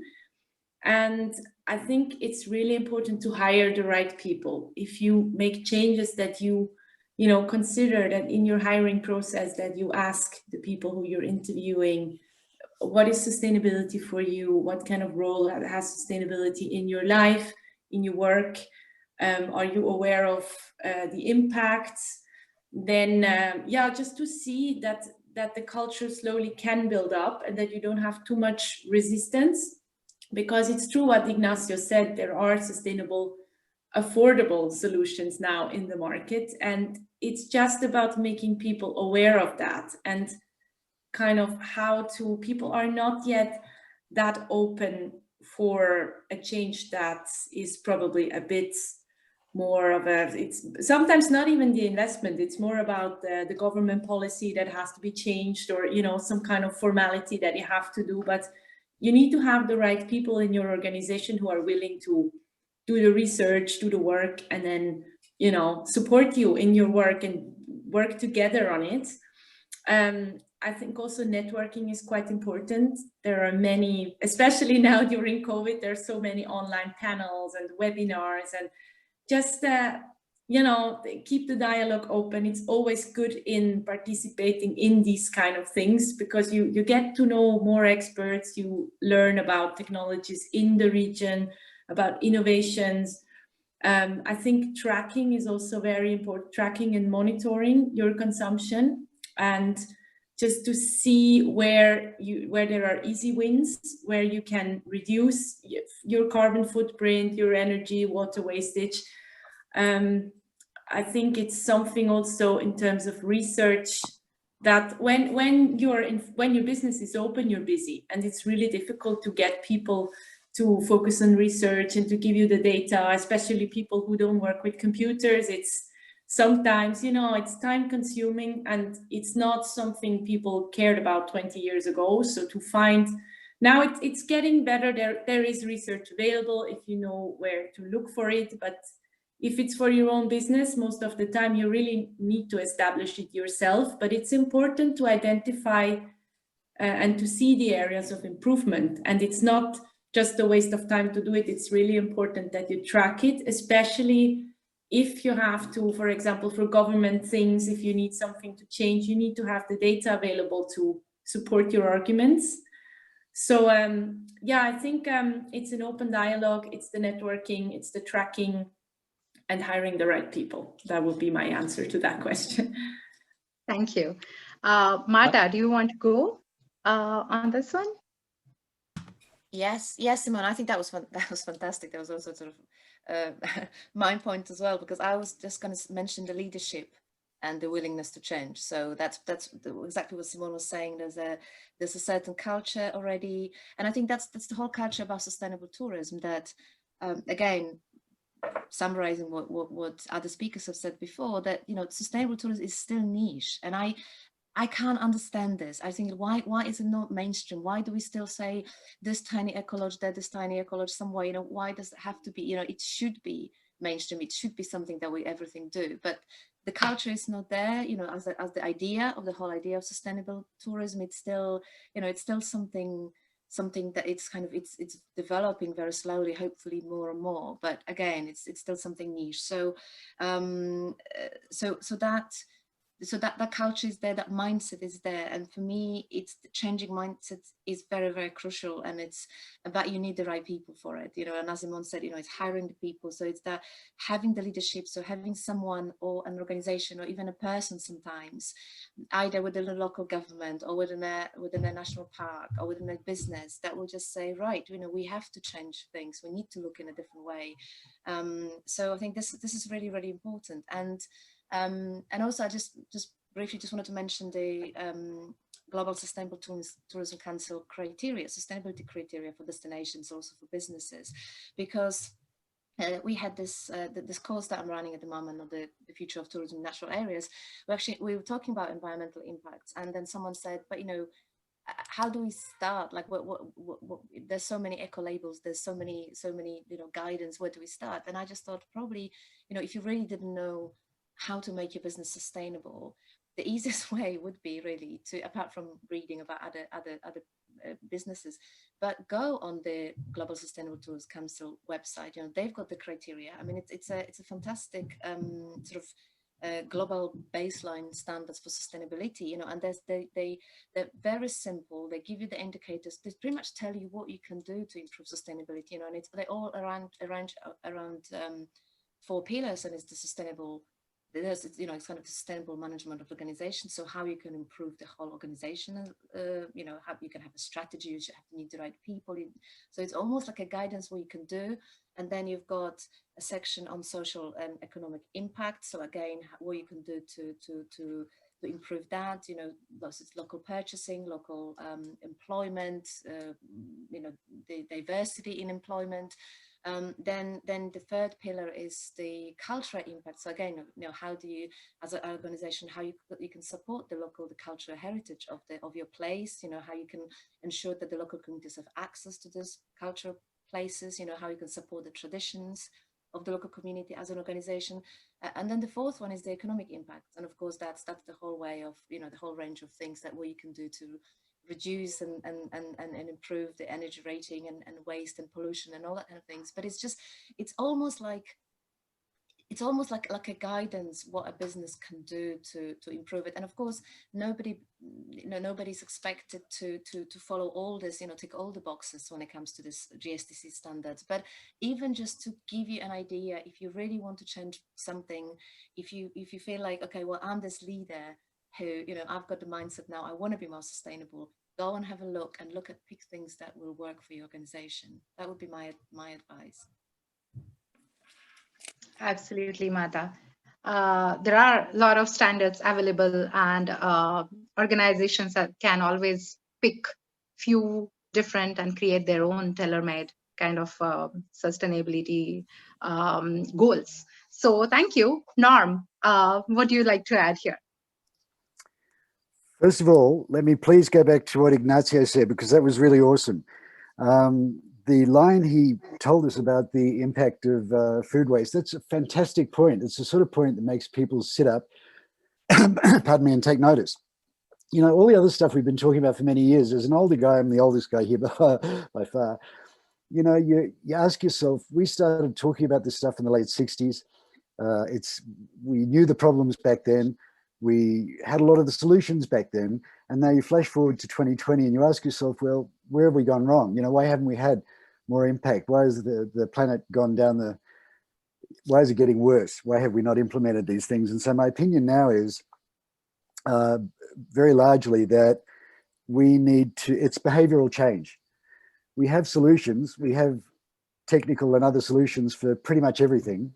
And I think it's really important to hire the right people. If you make changes, that you consider that in your hiring process, that you ask the people who you're interviewing, what is sustainability for you? What kind of role has sustainability in your life, in your work? Are you aware of the impacts? Then, just to see that the culture slowly can build up and that you don't have too much resistance. Because it's true what Ignacio said, there are sustainable, affordable solutions now in the market. And it's just about making people aware of that, and kind of people are not yet that open for a change that is probably a bit more of it's sometimes not even the investment, it's more about the government policy that has to be changed, or, some kind of formality that you have to do. But you need to have the right people in your organization who are willing to do the research, do the work, and then, support you in your work and work together on it. I think also networking is quite important. There are many, especially now during COVID, there's so many online panels and webinars, and just, keep the dialogue open. It's always good in participating in these kind of things, because you get to know more experts, you learn about technologies in the region, about innovations. I think tracking is also very important, tracking and monitoring your consumption, and just to see where there are easy wins, where you can reduce your carbon footprint, your energy, water wastage. I think it's something also in terms of research, that when your business is open, you're busy, and it's really difficult to get people to focus on research and to give you the data, especially people who don't work with computers. It's sometimes, it's time consuming, and it's not something people cared about 20 years ago. So to find, now it's getting better. There is research available if you know where to look for it. But if it's for your own business, most of the time you really need to establish it yourself. But it's important to identify and to see the areas of improvement. And it's not just a waste of time to do it. It's really important that you track it, especially if you have to, for example, for government things, if you need something to change, you need to have the data available to support your arguments. So I think it's an open dialogue, it's the networking, it's the tracking, and hiring the right people. That would be my answer to that question. Thank you. Marta, do you want to go on this one? Yes, Simone, I think that was fantastic. That was also sort of my point as well, because I was just going to mention the leadership and the willingness to change. So that's exactly what Simone was saying. There's a certain culture already, and I think that's the whole culture about sustainable tourism. That again, summarizing what other speakers have said before, that sustainable tourism is still niche, and I can't understand this. I think why is it not mainstream? Why do we still say this tiny Ecolodge there, this tiny Ecolodge somewhere? Why does it have to be? It should be mainstream. It should be something that we everything do. But the culture is not there. As the idea of the whole idea of sustainable tourism, it's still it's still something that it's developing very slowly, hopefully more and more. But again, it's still something niche. So so that culture is there, that mindset is there, and for me, it's the changing mindset is very, very crucial, and it's about you need the right people for it. And as Simone said, it's hiring the people. So it's that having the leadership, so having someone or an organization or even a person sometimes, either within a local government or within a national park or within a business, that will just say, right, we have to change things. We need to look in a different way. So I think this is really, really important. And also, I just briefly wanted to mention the Global Sustainable Tourism Council criteria, sustainability criteria for destinations, also for businesses, because we had this course that I'm running at the moment on the future of tourism in natural areas. We were talking about environmental impacts, and then someone said, but how do we start? Like, what there's so many eco labels, there's so many guidance. Where do we start? And I just thought, probably if you really didn't know how to make your business sustainable, the easiest way would be really to, apart from reading about other businesses, but go on the Global Sustainable Tourism Council website. You know, they've got the criteria. I mean, it's a fantastic sort of global baseline standards for sustainability. You know, and they're very simple. They give you the indicators. They pretty much tell you what you can do to improve sustainability. You know, and they're all around 4 pillars, and it's the sustainable. There's, you know, it's kind of sustainable management of organization. So how you can improve the whole organization, you know, how you can have a strategy, you need the right people. So it's almost like a guidance what you can do. And then you've got a section on social and economic impact. So again, what you can do to improve that, you know, it's local purchasing, local employment, you know, the diversity in employment. Then the third pillar is the cultural impact. So again, you know, how do you, as an organization, how you can support the cultural heritage of your place, you know, how you can ensure that the local communities have access to these cultural places, you know, how you can support the traditions of the local community as an organization. And then the fourth one is the economic impact. And of course, that's the whole way of, you know, the whole range of things that what you can do to reduce and improve the energy rating and waste and pollution and all that kind of things. But it's almost like a guidance what a business can do to improve it. And of course, nobody's expected to follow all this, you know, tick all the boxes when it comes to this GSTC standards. But even just to give you an idea, if you really want to change something, if you feel like, okay, well, I'm this leader who, you know, I've got the mindset now, I want to be more sustainable, go and have a look and pick things that will work for your organization. That would be my advice. Absolutely, Marta. There are a lot of standards available, and organizations that can always pick few different and create their own tailor-made kind of sustainability goals. So thank you. Norm, what do you like to add here? First of all, let me please go back to what Ignacio said, because that was really awesome. The line he told us about the impact of food waste, that's a fantastic point. It's the sort of point that makes people sit up, pardon me, and take notice. You know, all the other stuff we've been talking about for many years, as an older guy, I'm the oldest guy here by far, you know, you ask yourself, we started talking about this stuff in the late 60s. We knew the problems back then. We had a lot of the solutions back then. And now you flash forward to 2020 and you ask yourself, well, where have we gone wrong? You know, why haven't we had more impact? Why has the planet gone down why is it getting worse? Why have we not implemented these things? And so my opinion now is very largely that we need it's behavioral change. We have solutions, we have technical and other solutions for pretty much everything.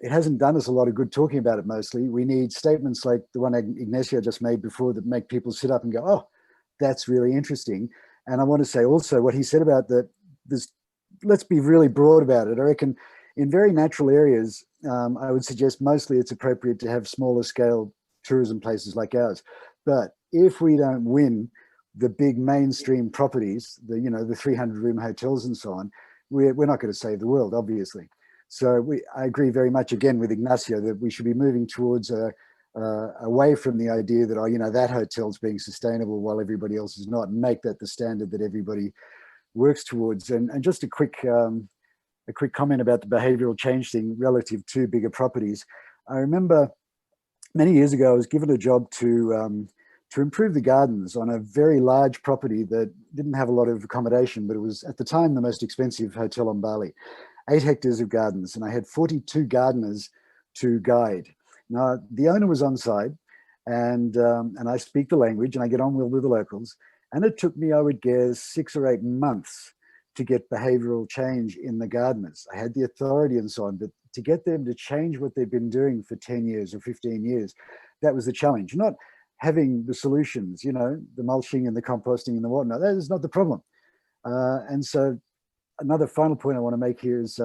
It hasn't done us a lot of good talking about it mostly. We need statements like the one Ignacio just made before that make people sit up and go, oh, that's really interesting. And I want to say also what he said about let's be really broad about it. I reckon in very natural areas, I would suggest mostly it's appropriate to have smaller scale tourism places like ours. But if we don't win the big mainstream properties, the 300-room hotels and so on, we're not going to save the world, obviously. So I agree very much again with Ignacio that we should be moving towards away from the idea that, oh, you know, that hotel's being sustainable while everybody else is not, and make that the standard that everybody works towards. And just a quick comment about the behavioral change thing relative to bigger properties. I remember many years ago, I was given a job to improve the gardens on a very large property that didn't have a lot of accommodation, but it was at the time the most expensive hotel on Bali. 8 hectares of gardens, and I had 42 gardeners to guide. Now, the owner was on site, and I speak the language, and I get on well with the locals, and it took me, I would guess, 6 or 8 months to get behavioral change in the gardeners. I had the authority and so on, but to get them to change what they've been doing for 10 years or 15 years, that was the challenge. Not having the solutions, you know, the mulching and the composting and the whatnot, that is not the problem. And so another final point I want to make here is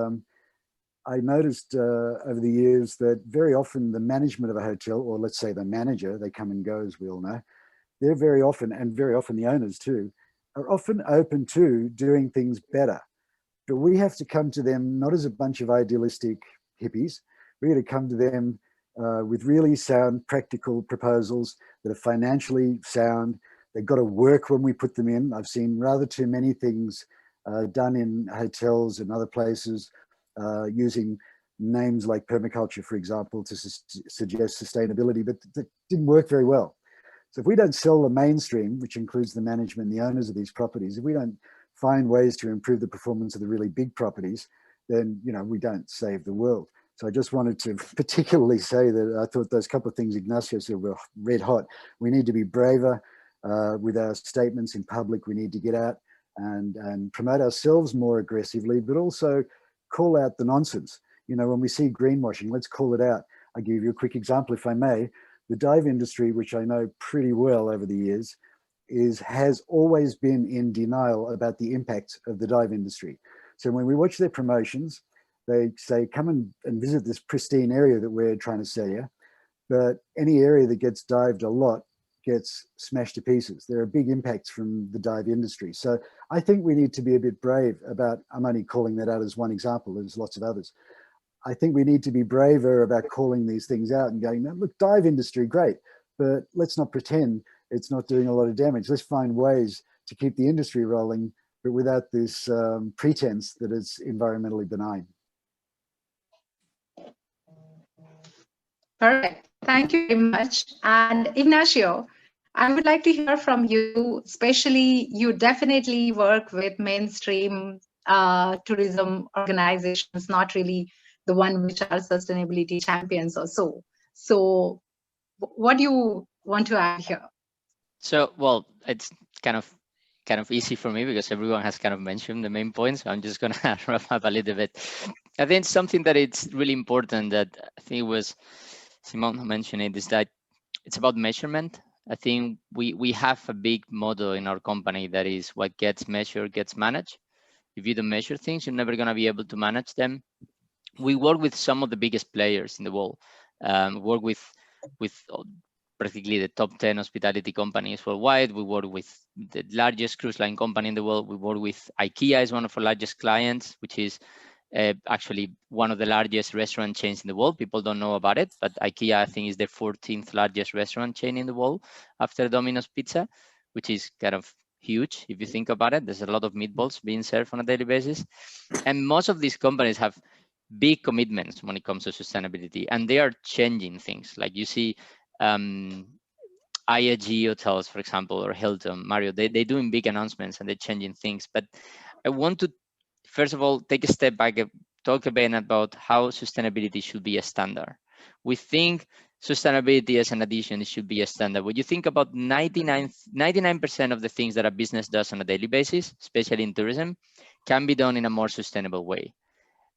I noticed over the years that very often the management of a hotel, or let's say the manager, they come and go as we all know, they're very often the owners too, are often open to doing things better. But we have to come to them not as a bunch of idealistic hippies. We're going to come to them with really sound, practical proposals that are financially sound. They've got to work when we put them in. I've seen rather too many things done in hotels and other places using names like permaculture, for example, to suggest sustainability, but that didn't work very well. So if we don't sell the mainstream, which includes the management and the owners of these properties, if we don't find ways to improve the performance of the really big properties, then, you know, we don't save the world. So I just wanted to particularly say that I thought those couple of things Ignacio said were red hot. We need to be braver with our statements in public. We need to get out and promote ourselves more aggressively, but also call out the nonsense. You know, when we see greenwashing, let's call it out. I'll give you a quick example, if I may. The dive industry, which I know pretty well over the years, has always been in denial about the impact of the dive industry. So when we watch their promotions, they say, come and visit this pristine area that we're trying to sell you. But any area that gets dived a lot gets smashed to pieces. There are big impacts from the dive industry. So I think we need to be a bit brave about, I'm only calling that out as one example, there's lots of others. I think we need to be braver about calling these things out and going, no, look, dive industry, great, but let's not pretend it's not doing a lot of damage. Let's find ways to keep the industry rolling, but without this pretense that it's environmentally benign. Perfect. Thank you very much. And Ignacio, I would like to hear from you, especially you definitely work with mainstream tourism organizations, not really the one which are sustainability champions or so. So what do you want to add here? So, well, it's kind of easy for me because everyone has kind of mentioned the main points. So I'm just going to wrap up a little bit. I think something that it's really important that I think it was Simone who mentioned it is that it's about measurement. I think we have a big motto in our company that is what gets measured gets managed. If you don't measure things, you're never going to be able to manage them. We work with some of the biggest players in the world. Work with practically the top 10 hospitality companies worldwide. We work with the largest cruise line company in the world. We work with IKEA is one of our largest clients, which is actually one of the largest restaurant chains in the world. People don't know about it, but IKEA, I think, is the 14th largest restaurant chain in the world after Domino's Pizza, which is kind of huge if you think about it. There's a lot of meatballs being served on a daily basis. And most of these companies have big commitments when it comes to sustainability, and they are changing things. Like you see IAG hotels, for example, or Hilton, Marriott, they're doing big announcements and they're changing things. But I want to, first of all, take a step back and talk a bit about how sustainability should be a standard. We think sustainability as an addition, it should be a standard. When you think about 99% of the things that a business does on a daily basis, especially in tourism, can be done in a more sustainable way.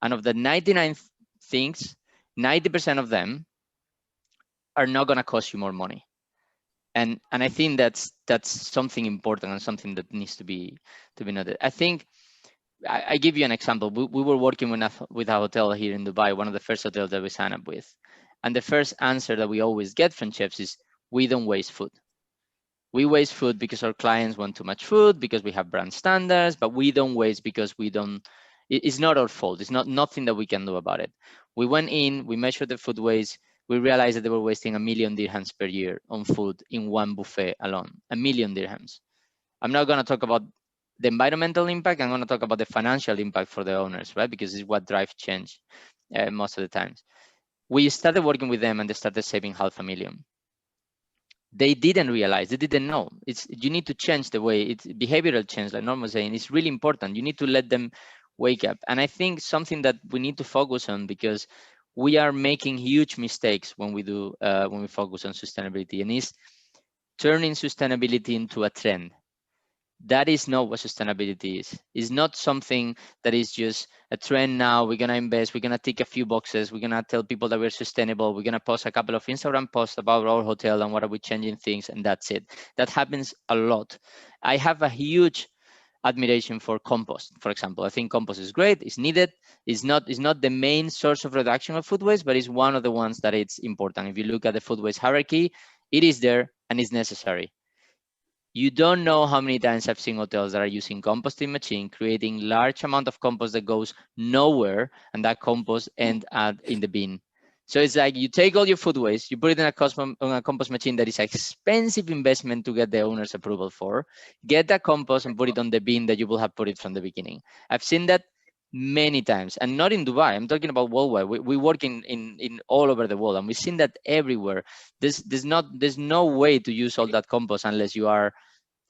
And of the 99 things, 90% of them are not going to cost you more money. And I think that's something important and something that needs to be noted. I think I give you an example. We were working with a hotel here in Dubai, one of the first hotels that we signed up with. And the first answer that we always get from chefs is, we don't waste food. We waste food because our clients want too much food, because we have brand standards, but we don't waste because we don't, it's not our fault. It's nothing that we can do about it. We went in, we measured the food waste. We realized that they were wasting 1 million dirhams per year on food in one buffet alone, 1 million dirhams. I'm not going to talk about the environmental impact. I'm going to talk about the financial impact for the owners, right? Because it's what drives change most of the times. We started working with them and they started saving 500,000. They didn't realize, they didn't know. You need to change the way, it's behavioral change, like Norm was saying, it's really important. You need to let them wake up. And I think something that we need to focus on, because we are making huge mistakes when we focus on sustainability, and is turning sustainability into a trend. That is not what sustainability is. It's not something that is just a trend now. We're going to invest, we're going to tick a few boxes, we're going to tell people that we're sustainable, we're going to post a couple of Instagram posts about our hotel and what are we changing things, and that's it. That happens a lot. I have a huge admiration for compost, for example. I think compost is great, it's needed. It's not the main source of reduction of food waste, but it's one of the ones that it's important. If you look at the food waste hierarchy, it is there and it's necessary. You don't know how many times I've seen hotels that are using composting machine, creating large amount of compost that goes nowhere, and that compost ends up in the bin. So it's like you take all your food waste, you put it in a compost machine that is an expensive investment to get the owner's approval for, get that compost and put it on the bin that you will have put it from the beginning. I've seen that many times, and not in Dubai. I'm talking about worldwide. We work in all over the world, and we've seen that everywhere. There's no way to use all that compost unless you are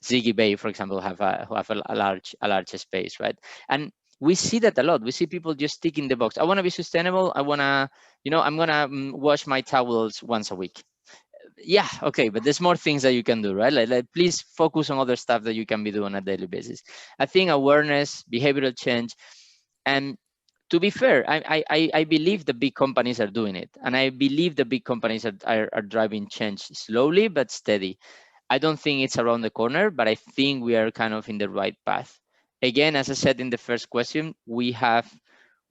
Ziggy Bay, for example, who have a large space, right? And we see that a lot. We see people just tick in the box. I want to be sustainable. I want to, I'm going to wash my towels once a week. Yeah, okay, but there's more things that you can do, right? Like please focus on other stuff that you can be doing on a daily basis. I think awareness, behavioral change, and to be fair, I believe the big companies are doing it. And I believe the big companies are driving change slowly but steady. I don't think it's around the corner, but I think we are kind of in the right path. Again, as I said in the first question, we are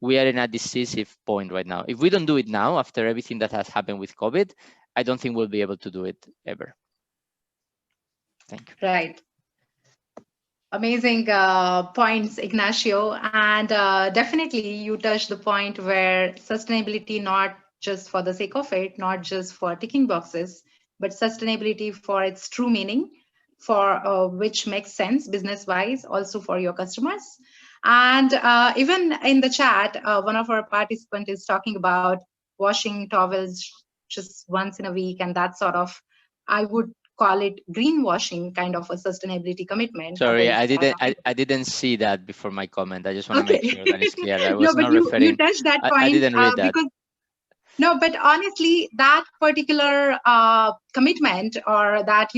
in a decisive point right now. If we don't do it now, after everything that has happened with COVID, I don't think we'll be able to do it ever. Thank you. Right. Amazing points, Ignacio. And definitely you touched the point where sustainability, not just for the sake of it, not just for ticking boxes, but sustainability for its true meaning, for which makes sense business-wise, also for your customers. And even in the chat, one of our participants is talking about washing towels just once in a week, and that sort of, I would call it greenwashing kind of a sustainability commitment. Sorry, I didn't see that before my comment. I just want to make sure that it's clear. I was no, but not referring. You touched that point. I didn't read that. Because, no, but honestly, that particular commitment, or that,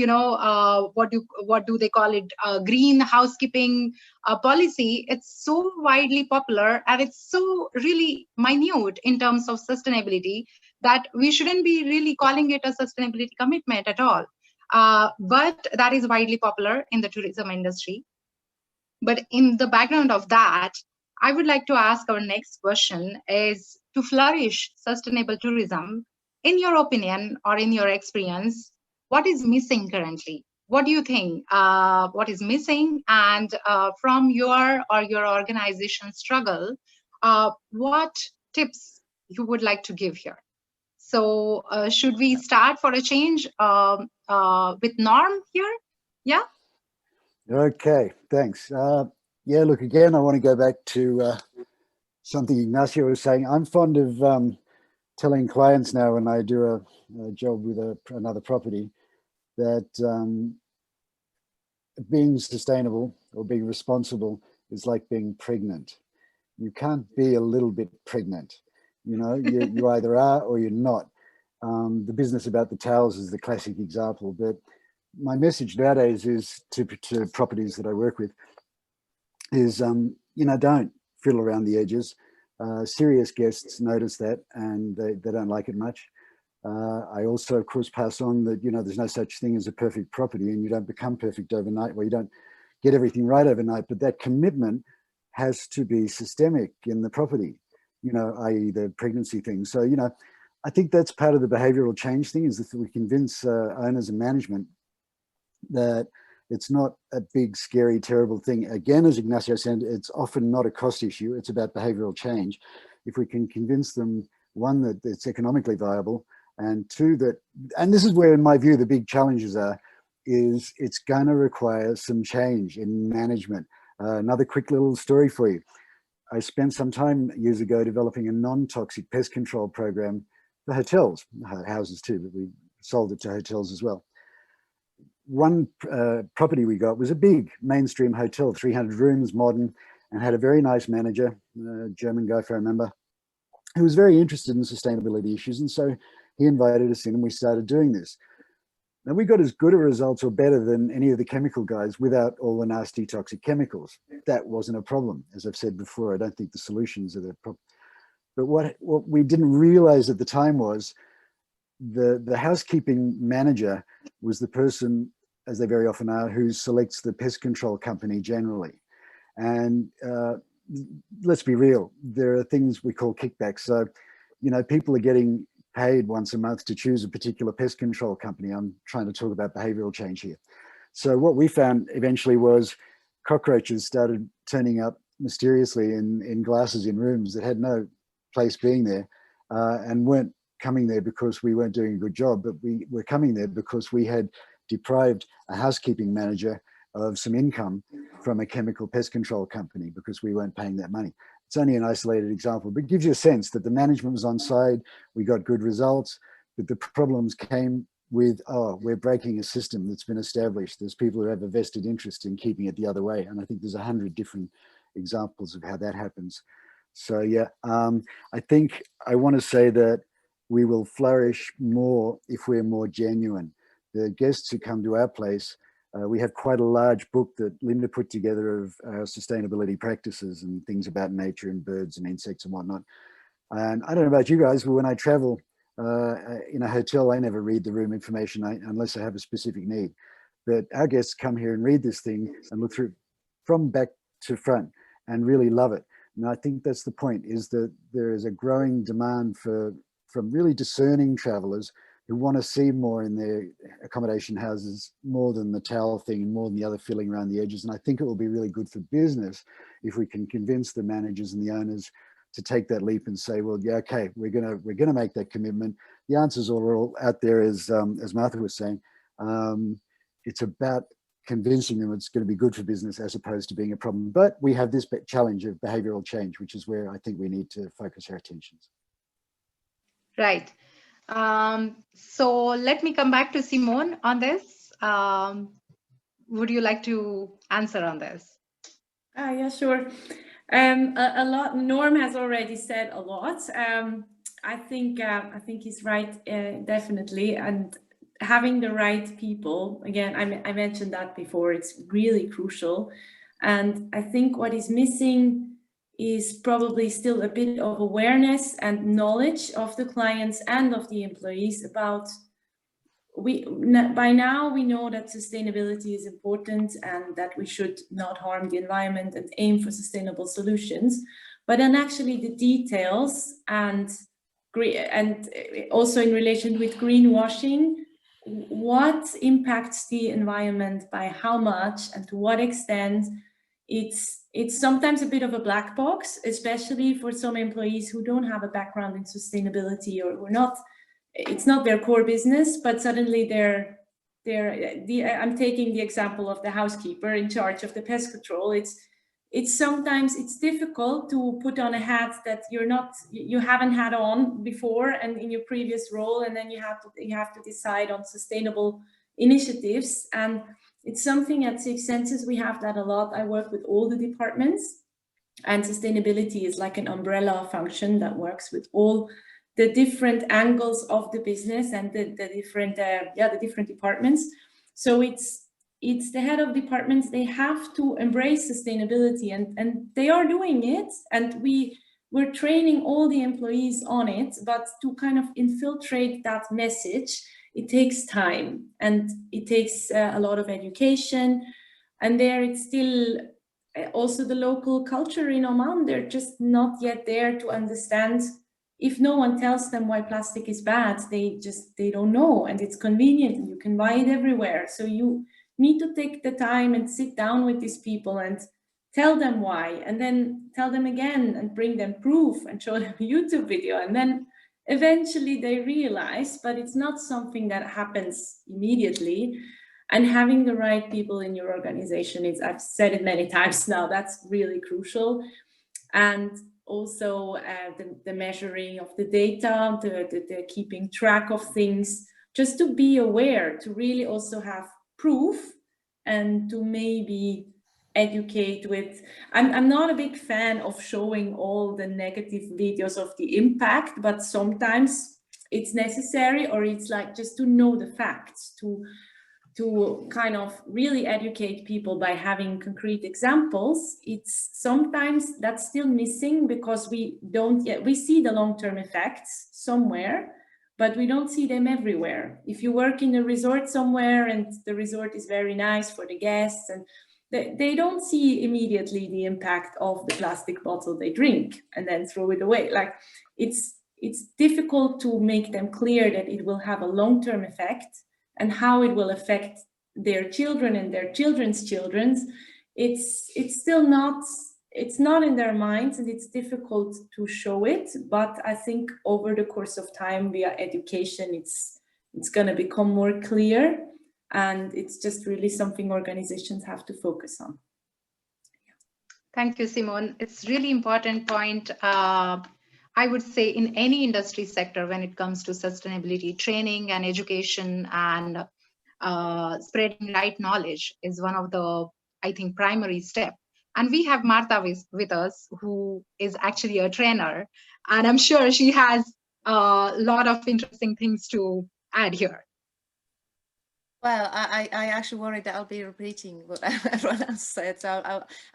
what do they call it, green housekeeping policy, it's so widely popular, and it's so really minute in terms of sustainability that we shouldn't be really calling it a sustainability commitment at all. But that is widely popular in the tourism industry. But in the background of that, I would like to ask our next question is, to flourish sustainable tourism, in your opinion or in your experience, what is missing currently? What do you think? What is missing? And from your organization's struggle, what tips you would like to give here? So should we start for a change with Norm here? Yeah. Okay, thanks. Yeah, look, again, I want to go back to something Ignacio was saying. I'm fond of telling clients now when I do a job with another property that being sustainable or being responsible is like being pregnant. You can't be a little bit pregnant. You either are or you're not. The business about the towels is the classic example, but my message nowadays is to properties that I work with is, don't fiddle around the edges. Serious guests notice that, and they don't like it much. I also, of course, pass on that, there's no such thing as a perfect property, and you don't become perfect overnight, well, you don't get everything right overnight, but that commitment has to be systemic in the property, i.e. the pregnancy thing. So, I think that's part of the behavioral change thing, is that we convince owners and management that it's not a big, scary, terrible thing. Again, as Ignacio said, it's often not a cost issue. It's about behavioral change. If we can convince them, one, that it's economically viable, and two, that, and this is where, in my view, the big challenges are, is it's going to require some change in management. Another quick little story for you. I spent some time years ago developing a non-toxic pest control program for hotels, houses too, but we sold it to hotels as well. One property we got was a big mainstream hotel, 300 rooms, modern, and had a very nice manager, a German guy if I remember, who was very interested in sustainability issues. And so he invited us in and we started doing this. Now we got as good a results or better than any of the chemical guys without all the nasty toxic chemicals. That wasn't a problem. As I've said before, I don't think the solutions are the problem. But what we didn't realize at the time was the housekeeping manager was the person, as they very often are, who selects the pest control company generally. And let's be real, there are things we call kickbacks. So, people are getting paid once a month to choose a particular pest control company. I'm trying to talk about behavioral change here. So what we found eventually was cockroaches started turning up mysteriously in glasses in rooms that had no place being there, and weren't coming there because we weren't doing a good job, but we were coming there because we had deprived a housekeeping manager of some income from a chemical pest control company because we weren't paying that money. It's only an isolated example, but it gives you a sense that the management was on side, we got good results, but the problems came with, oh, we're breaking a system that's been established. There's people who have a vested interest in keeping it the other way. And I think there's 100 different examples of how that happens. So yeah, I think I want to say that we will flourish more if we're more genuine. The guests who come to our place, we have quite a large book that Linda put together of sustainability practices and things about nature and birds and insects and whatnot. And I don't know about you guys, but when I travel in a hotel, I never read the room information unless I have a specific need. But our guests come here and read this thing and look through from back to front and really love it. And I think that's the point, is that there is a growing demand from really discerning travelers who want to see more in their accommodation houses, more than the towel thing and more than the other filling around the edges. And I think it will be really good for business if we can convince the managers and the owners to take that leap and say, well, yeah, okay, we're gonna make that commitment. The answers are all out there, as Marta was saying. It's about convincing them it's going to be good for business as opposed to being a problem. But we have this challenge of behavioral change, which is where I think we need to focus our attentions. Right. So let me come back to Simone on this. Would you like to answer on this? Yeah, sure. A lot. Norm has already said a lot. I think he's right, definitely. And having the right people, again, I mentioned that before, it's really crucial. And I think what is missing is probably still a bit of awareness and knowledge of the clients and of the employees about, by now we know that sustainability is important and that we should not harm the environment and aim for sustainable solutions. But then actually the details and also in relation with greenwashing, what impacts the environment by how much and to what extent, it's sometimes a bit of a black box, especially for some employees who don't have a background in sustainability or not. It's not their core business, but suddenly I'm taking the example of the housekeeper in charge of the pest control. It's sometimes difficult to put on a hat that you haven't had on before and in your previous role, and then you have to decide on sustainable initiatives. And it's something at Six Senses, we have that a lot. I work with all the departments, and sustainability is like an umbrella function that works with all the different angles of the business and the different departments. So it's the head of departments, they have to embrace sustainability, and they are doing it, and we're training all the employees on it, but to kind of infiltrate that message, it takes time and it takes a lot of education. And there it's still also the local culture in Oman, they're just not yet there to understand. If no one tells them why plastic is bad, they don't know, and it's convenient and you can buy it everywhere. So you need to take the time and sit down with these people and tell them why, and then tell them again and bring them proof and show them a YouTube video. And then eventually they realize, but it's not something that happens immediately. And having the right people in your organization is, I've said it many times now, that's really crucial. And also the measuring of the data, the keeping track of things, just to be aware, to really also have proof and to maybe educate with. I'm not a big fan of showing all the negative videos of the impact, but sometimes it's necessary, or it's like just to know the facts, to kind of really educate people by having concrete examples. It's sometimes that's still missing because we see the long-term effects somewhere, but we don't see them everywhere. If you work in a resort somewhere and the resort is very nice for the guests, and they don't see immediately the impact of the plastic bottle they drink and then throw it away. Like it's difficult to make them clear that it will have a long-term effect and how it will affect their children and their children's children. It's still not it's not in their minds and it's difficult to show it. But I think over the course of time, via education, it's going to become more clear, and it's just really something organizations have to focus on. Thank you, Simone. It's really important point. I would say in any industry sector, when it comes to sustainability, training and education and spreading right knowledge is one of the, I think, primary step. And we have Marta with us, who is actually a trainer, and I'm sure she has a lot of interesting things to add here. Well, I actually worry that I'll be repeating what everyone else said, so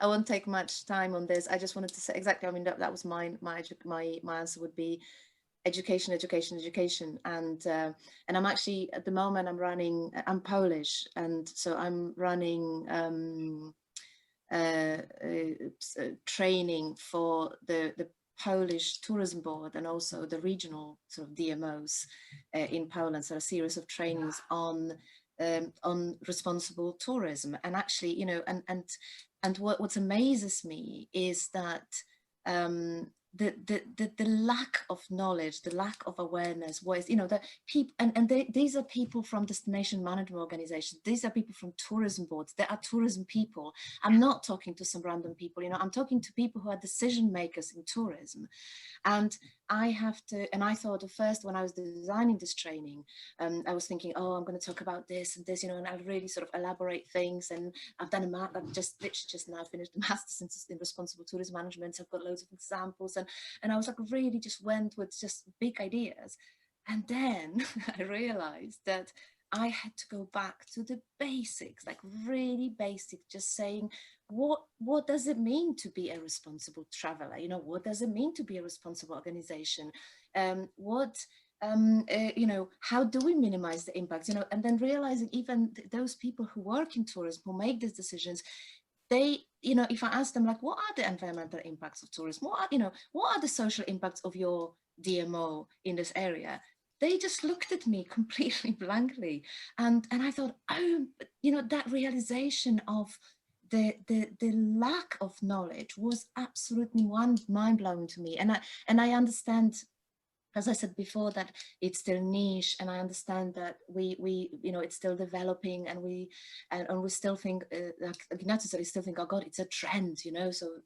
I won't take much time on this. I just wanted to say exactly. I mean, that was my answer would be education, education, education, and I'm actually at the moment I'm Polish, and so I'm running training for the Polish Tourism Board and also the regional sort of DMOs in Poland. So a series of trainings on responsible tourism, and actually, you know, and what amazes me is that the lack of knowledge, the lack of awareness was, you know, that people, these are people from destination management organizations, these are people from tourism boards, they are tourism people. I'm not talking to some random people, you know, I'm talking to people who are decision makers in tourism. And I have to, and I thought at first when I was designing this training, I was thinking, oh, I'm going to talk about this and this, you know, and I'll really sort of elaborate things. And I've done I've just literally just now finished the master's in responsible tourism management. So I've got loads of examples, and I was like, really just went with just big ideas. And then I realized that I had to go back to the basics, like really basic, just saying, what does it mean to be a responsible traveler? You know, what does it mean to be a responsible organization? You know, how do we minimize the impacts? You know, and then realizing even those people who work in tourism, who make these decisions, they, you know, if I ask them, like, what are the environmental impacts of tourism? What are, you know, what are the social impacts of your DMO in this area? They just looked at me completely blankly. And I thought, oh, you know, that realization of the lack of knowledge was absolutely mind-blowing to me. And I understand, as I said before, that it's still niche, and I understand that we you know, it's still developing, and we still think, like Ignacio said, we still think, oh God, it's a trend, you know, so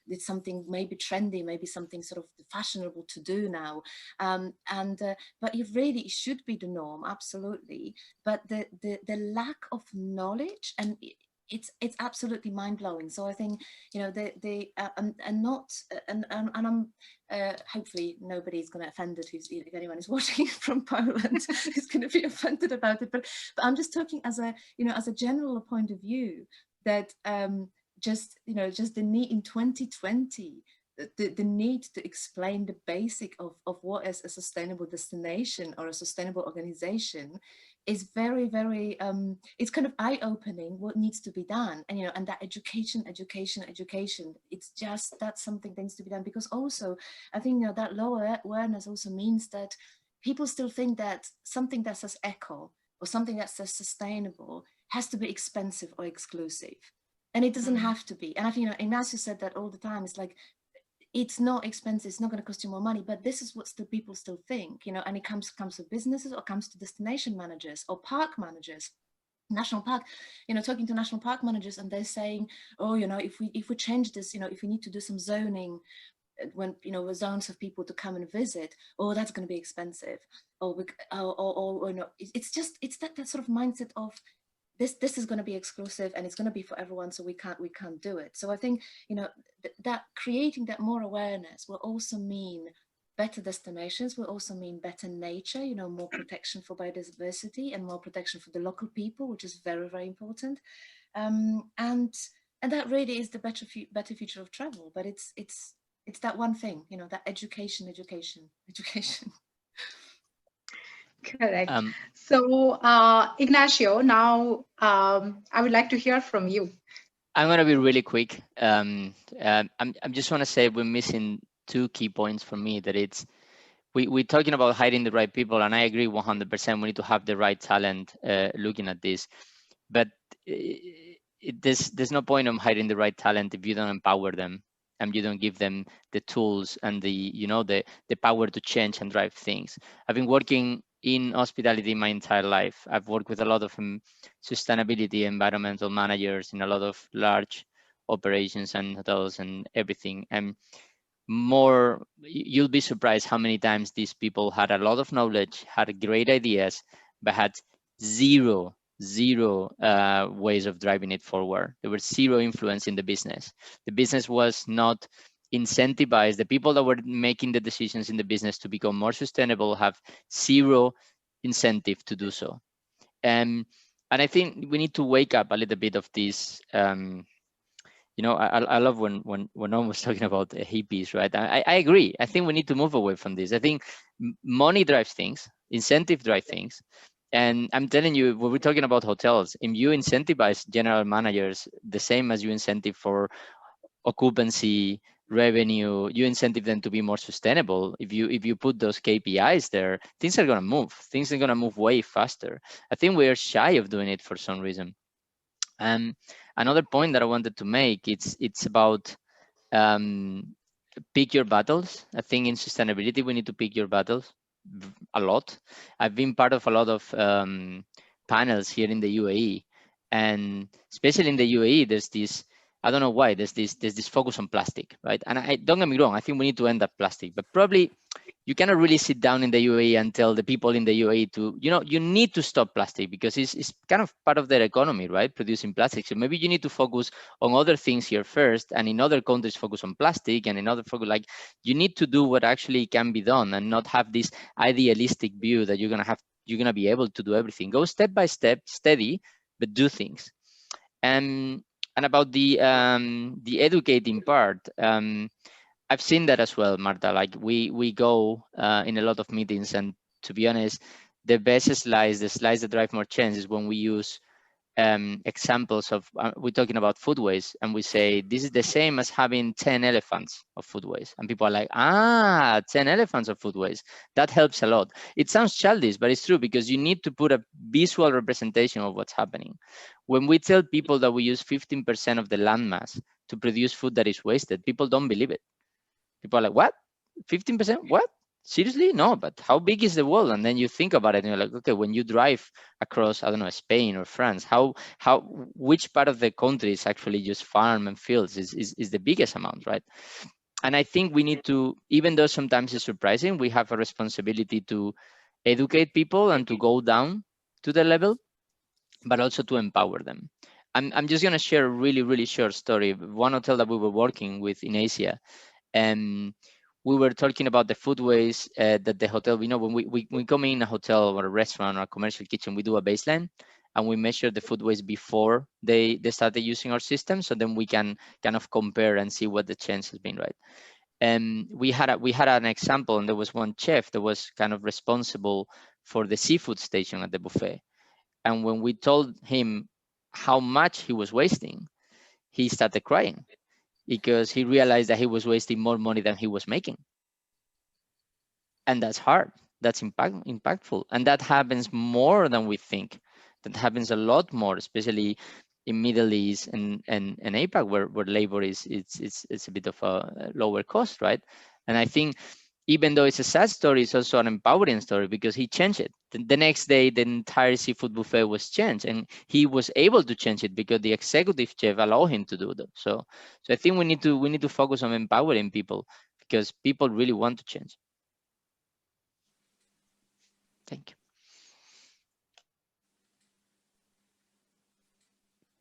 it's something maybe trendy, maybe something sort of fashionable to do now, but it really should be the norm, absolutely. But the lack of knowledge, and it's absolutely mind-blowing. So I think, you know, I'm hopefully nobody's going to offend it, if anyone is watching from Poland is going to be offended about it, but I'm just talking as a, you know, as a general point of view, that just, you know, just the need in 2020, the need to explain the basic of what is a sustainable destination or a sustainable organization is very, very, it's kind of eye-opening what needs to be done. And, you know, and that education, it's just, that's something that needs to be done, because also I think, you know, that lower awareness also means that people still think that something that says eco or something that says sustainable has to be expensive or exclusive. And it doesn't have to be. And I think, you know, Ignacio said that all the time. It's like, it's not expensive, it's not going to cost you more money, but this is what the people still think, you know, and it comes to businesses, or comes to destination managers or park managers, national park, you know, talking to national park managers, and they're saying, oh, you know, if we change this, you know, if we need to do some zoning, when, you know, zones of people to come and visit, oh, that's going to be expensive, or you know, it's that sort of mindset of, this is going to be exclusive and it's going to be for everyone, so we can't do it. So I think, you know, that creating that more awareness will also mean better destinations, will also mean better nature, you know, more protection for biodiversity and more protection for the local people, which is very, very important. And that really is the better future of travel. But it's that one thing, you know, that education. Correct. So Ignacio, now I would like to hear from you. I'm going to be really quick. I'm just want to say we're missing two key points for me. That it's we're talking about hiring the right people, and I agree 100%. We need to have the right talent looking at this, but there's no point on hiring the right talent if you don't empower them and you don't give them the tools and the power to change and drive things. I've been working in hospitality my entire life. I've worked with a lot of sustainability, environmental managers in a lot of large operations and hotels and everything. And you'll be surprised how many times these people had a lot of knowledge, had great ideas, but had zero ways of driving it forward. There was zero influence in the business. The business was not incentivized. The people that were making the decisions in the business to become more sustainable have zero incentive to do so. And I think we need to wake up a little bit of this. I love when one was talking about hippies, right? I agree. I think we need to move away from this. I think money drives things, incentive drives things. And I'm telling you, when we're talking about hotels, if you incentivize general managers the same as you incentive for occupancy, revenue, you incentive them to be more sustainable. If you put those KPIs there, things are gonna move. Things are gonna move way faster. I think we are shy of doing it for some reason. Another point that I wanted to make, it's about pick your battles. I think in sustainability, we need to pick your battles a lot. I've been part of a lot of panels here in the UAE, and especially in the UAE, there's this, I don't know why, there's this focus on plastic, right? And I don't get me wrong, I think we need to end up plastic, but probably you cannot really sit down in the UAE and tell the people in the UAE to, you need to stop plastic because it's kind of part of their economy, right? Producing plastic. So maybe you need to focus on other things here first, and in other countries focus on plastic, and in other focus, like, you need to do what actually can be done and not have this idealistic view that you're gonna be able to do everything. Go step by step, steady, but do things. And about the educating part, I've seen that as well, Marta. Like we go in a lot of meetings, and to be honest, the best slides, the slides that drive more change, is when we use examples of, we're talking about food waste, and we say this is the same as having 10 elephants of food waste, and people are like, 10 elephants of food waste. That helps a lot. It sounds childish, but it's true, because you need to put a visual representation of what's happening. When we tell people that we use 15% of the landmass to produce food that is wasted, people don't believe it. People are like, what? 15%? What? Seriously? No, but how big is the world? And then you think about it and you're like, okay, when you drive across, I don't know, Spain or France, which part of the country is actually just farm and fields is the biggest amount, right? And I think we need to, even though sometimes it's surprising, we have a responsibility to educate people and to go down to the level, but also to empower them. I'm just gonna share a really, really short story. One hotel that we were working with in Asia, and we were talking about the food waste that the hotel, when we come in a hotel or a restaurant or a commercial kitchen, we do a baseline and we measure the food waste before they started using our system, so then we can kind of compare and see what the change has been, right? And we had an example, and there was one chef that was kind of responsible for the seafood station at the buffet. And when we told him how much he was wasting, he started crying, because he realized that he was wasting more money than he was making. And that's hard. That's impactful. And that happens more than we think. That happens a lot more, especially in Middle East and APAC, where labor is a bit of a lower cost, right? And I think, even though it's a sad story, it's also an empowering story, because he changed it. The next day, the entire seafood buffet was changed, and he was able to change it because the executive chef allowed him to do that. So I think we need to focus on empowering people, because people really want to change. Thank you.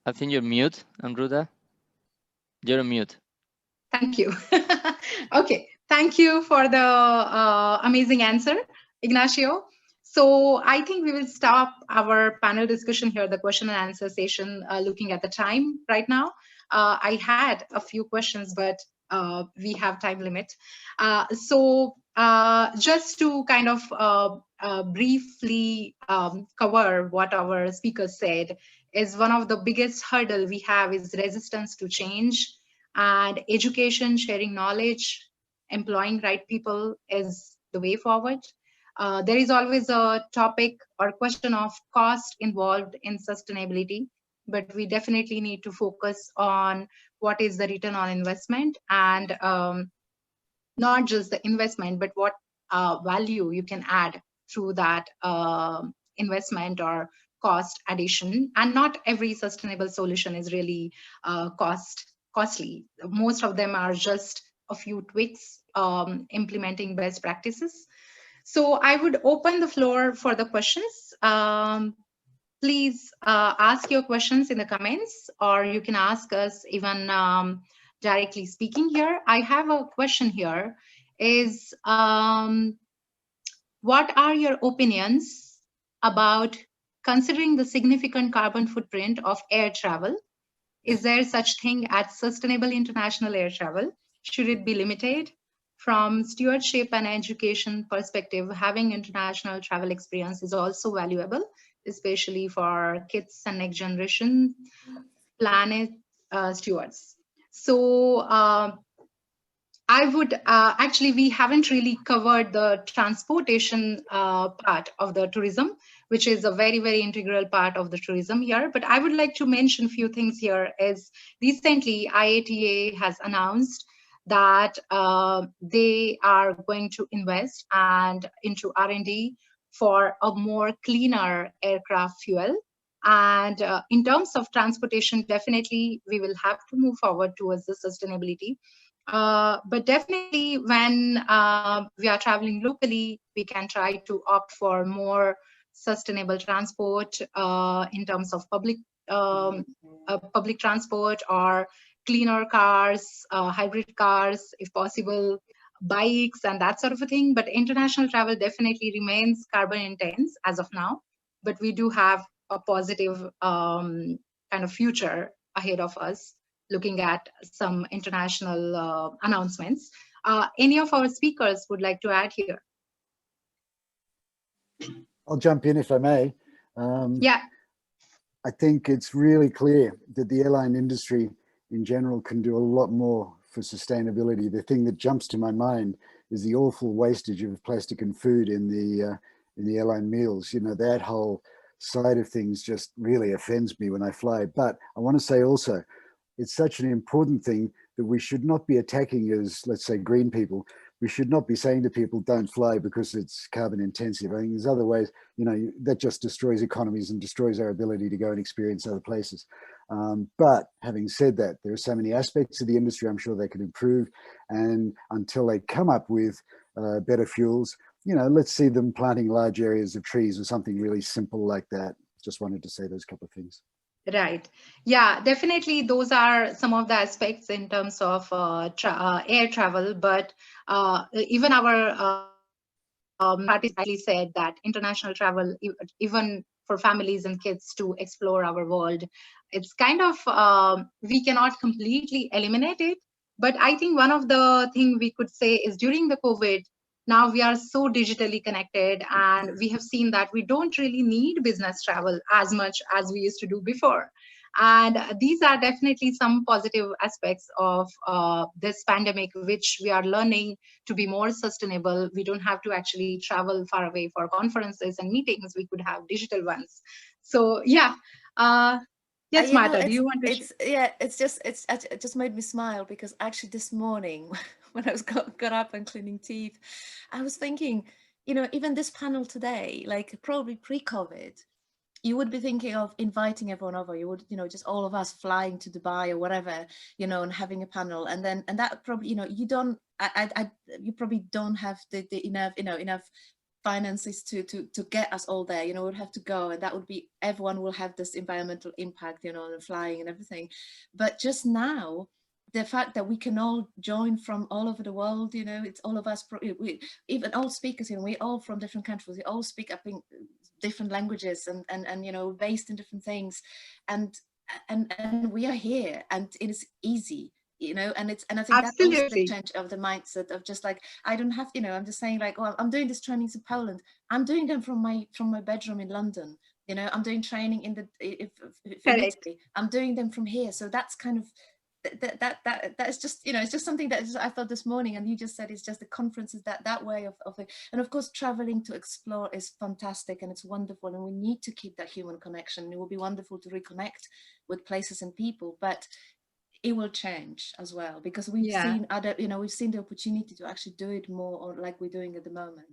I think you're mute, Amruta. You're on mute. Thank you. Okay. Thank you for the amazing answer, Ignacio. So I think we will stop our panel discussion here, the question and answer session, looking at the time right now. I had a few questions, but we have time limit. So just to kind of briefly cover what our speakers said, is one of the biggest hurdle we have is resistance to change, and education, sharing knowledge, employing right people is the way forward. There is always a topic or question of cost involved in sustainability, but we definitely need to focus on what is the return on investment, and not just the investment, but what value you can add through that investment or cost addition. And not every sustainable solution is really costly. Most of them are just a few tweaks, implementing best practices. So I would open the floor for the questions. Please ask your questions in the comments, or you can ask us even directly speaking here. I have a question here. Is what are your opinions about considering the significant carbon footprint of air travel? Is there such thing as sustainable international air travel? Should it be limited? From stewardship and education perspective, having international travel experience is also valuable, especially for kids and next generation planet stewards. So I would actually, we haven't really covered the transportation part of the tourism, which is a very, very integral part of the tourism here. But I would like to mention a few things here. As recently IATA has announced that they are going to invest into R&D for a more cleaner aircraft fuel. And in terms of transportation, definitely we will have to move forward towards the sustainability. But definitely when we are traveling locally, we can try to opt for more sustainable transport in terms of public transport, or cleaner cars, hybrid cars, if possible, bikes and that sort of a thing. But international travel definitely remains carbon intense as of now, but we do have a positive kind of future ahead of us, looking at some international announcements. Any of our speakers would like to add here? I'll jump in if I may. Yeah. I think it's really clear that the airline industry in general can do a lot more for sustainability. The thing that jumps to my mind is the awful wastage of plastic and food in the airline meals. You know, that whole side of things just really offends me when I fly. But I want to say also, it's such an important thing that we should not be attacking as, let's say, green people. We should not be saying to people, don't fly because it's carbon intensive. I think there's other ways, you know, that just destroys economies and destroys our ability to go and experience other places. But having said that, there are so many aspects of the industry I'm sure they could improve. And until they come up with better fuels, you know, let's see them planting large areas of trees or something really simple like that. Just wanted to say those couple of things. Right. Yeah, definitely. Those are some of the aspects in terms of air travel. But even our parties said that international travel, even for families and kids to explore our world, it's kind of, we cannot completely eliminate it. But I think one of the things we could say is during the COVID, now we are so digitally connected, and we have seen that we don't really need business travel as much as we used to do before. And these are definitely some positive aspects of this pandemic, which we are learning to be more sustainable. We don't have to actually travel far away for conferences and meetings. We could have digital ones. So yeah. Yes, Marta, do you want to? Yeah, it just made me smile, because actually this morning when I was got up and cleaning teeth, I was thinking, you know, even this panel today, like probably pre-COVID, you would be thinking of inviting everyone over. You would, you know, just all of us flying to Dubai or whatever, you know, and having a panel. And that probably, you know, you don't, you probably don't have the enough finances to get us all there. You know, we'd have to go, and that would be, everyone will have this environmental impact, you know, and flying and everything. But just now, the fact that we can all join from all over the world, you know, it's all of us, even all speakers, you know, we all from different countries, we all speak, I think, different languages and you know, based in different things, and we are here, and it is easy, you know, and I think that's also the change of the mindset of just like, I don't have, you know, I'm just saying like, oh, I'm doing these trainings in Poland, I'm doing them from my bedroom in London, you know, I'm doing training in Italy, I'm doing them from here. So that's kind of that is just, you know, it's just something that I thought this morning, and you just said it's just the conferences, that way of it. And of course, traveling to explore is fantastic and it's wonderful, and we need to keep that human connection. It will be wonderful to reconnect with places and people, but it will change as well, because we've seen other, you know, we've seen the opportunity to actually do it more, or like we're doing at the moment.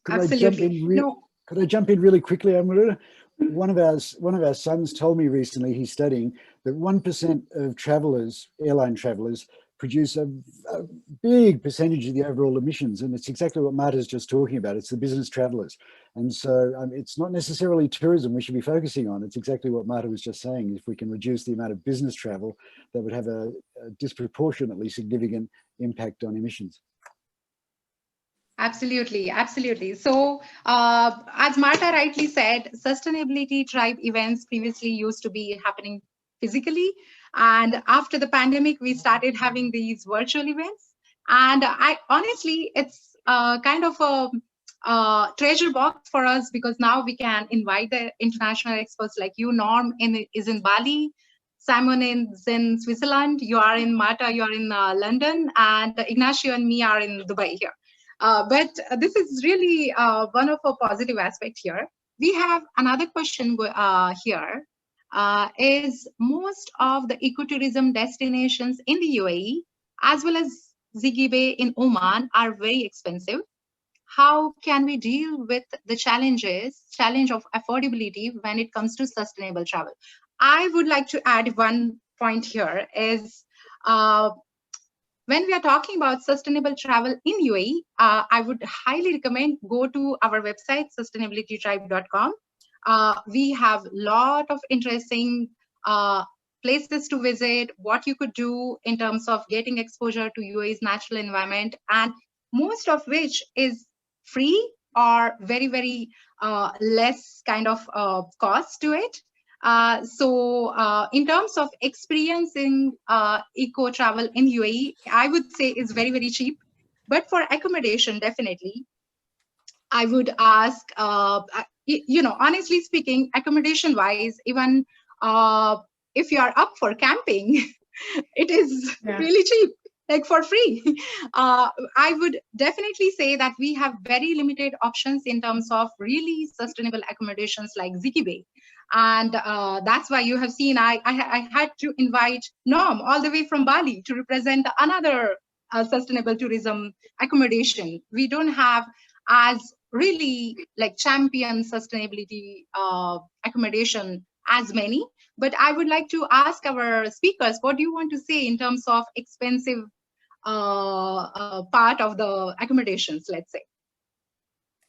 Absolutely. Could I jump in really quickly, Amruta? One of our sons told me recently, he's studying, that 1% of travelers, airline travelers, produce a big percentage of the overall emissions. And it's exactly what Marta's just talking about. It's the business travelers. And so it's not necessarily tourism we should be focusing on. It's exactly what Marta was just saying. If we can reduce the amount of business travel, that would have a disproportionately significant impact on emissions. Absolutely, absolutely. So as Marta rightly said, sustainability tribe events previously used to be happening physically. And after the pandemic, we started having these virtual events. And I honestly, it's kind of a treasure box for us, because now we can invite the international experts like you. Norm is in Bali. Simone is in Switzerland. You are in Marta, you are in London. And Ignacio and me are in Dubai here. But this is really one of a positive aspect here. We have another question here. Is most of the ecotourism destinations in the UAE, as well as Zighy Bay in Oman, are very expensive. How can we deal with the challenge of affordability when it comes to sustainable travel? I would like to add one point here is, when we are talking about sustainable travel in UAE, I would highly recommend go to our website, sustainabilitytribe.com. We have a lot of interesting places to visit, what you could do in terms of getting exposure to UAE's natural environment, and most of which is free or very, very less kind of cost to it. So in terms of experiencing eco travel in UAE, I would say is very, very cheap. But for accommodation, definitely, I would ask, you know, honestly speaking, accommodation wise, even if you are up for camping, it is really cheap, like for free. I would definitely say that we have very limited options in terms of really sustainable accommodations like Zighy Bay. And that's why you have seen I had to invite Norm all the way from Bali to represent another sustainable tourism accommodation. We don't have as really like champion sustainability accommodation as many. But I would like to ask our speakers, what do you want to say in terms of expensive part of the accommodations, let's say?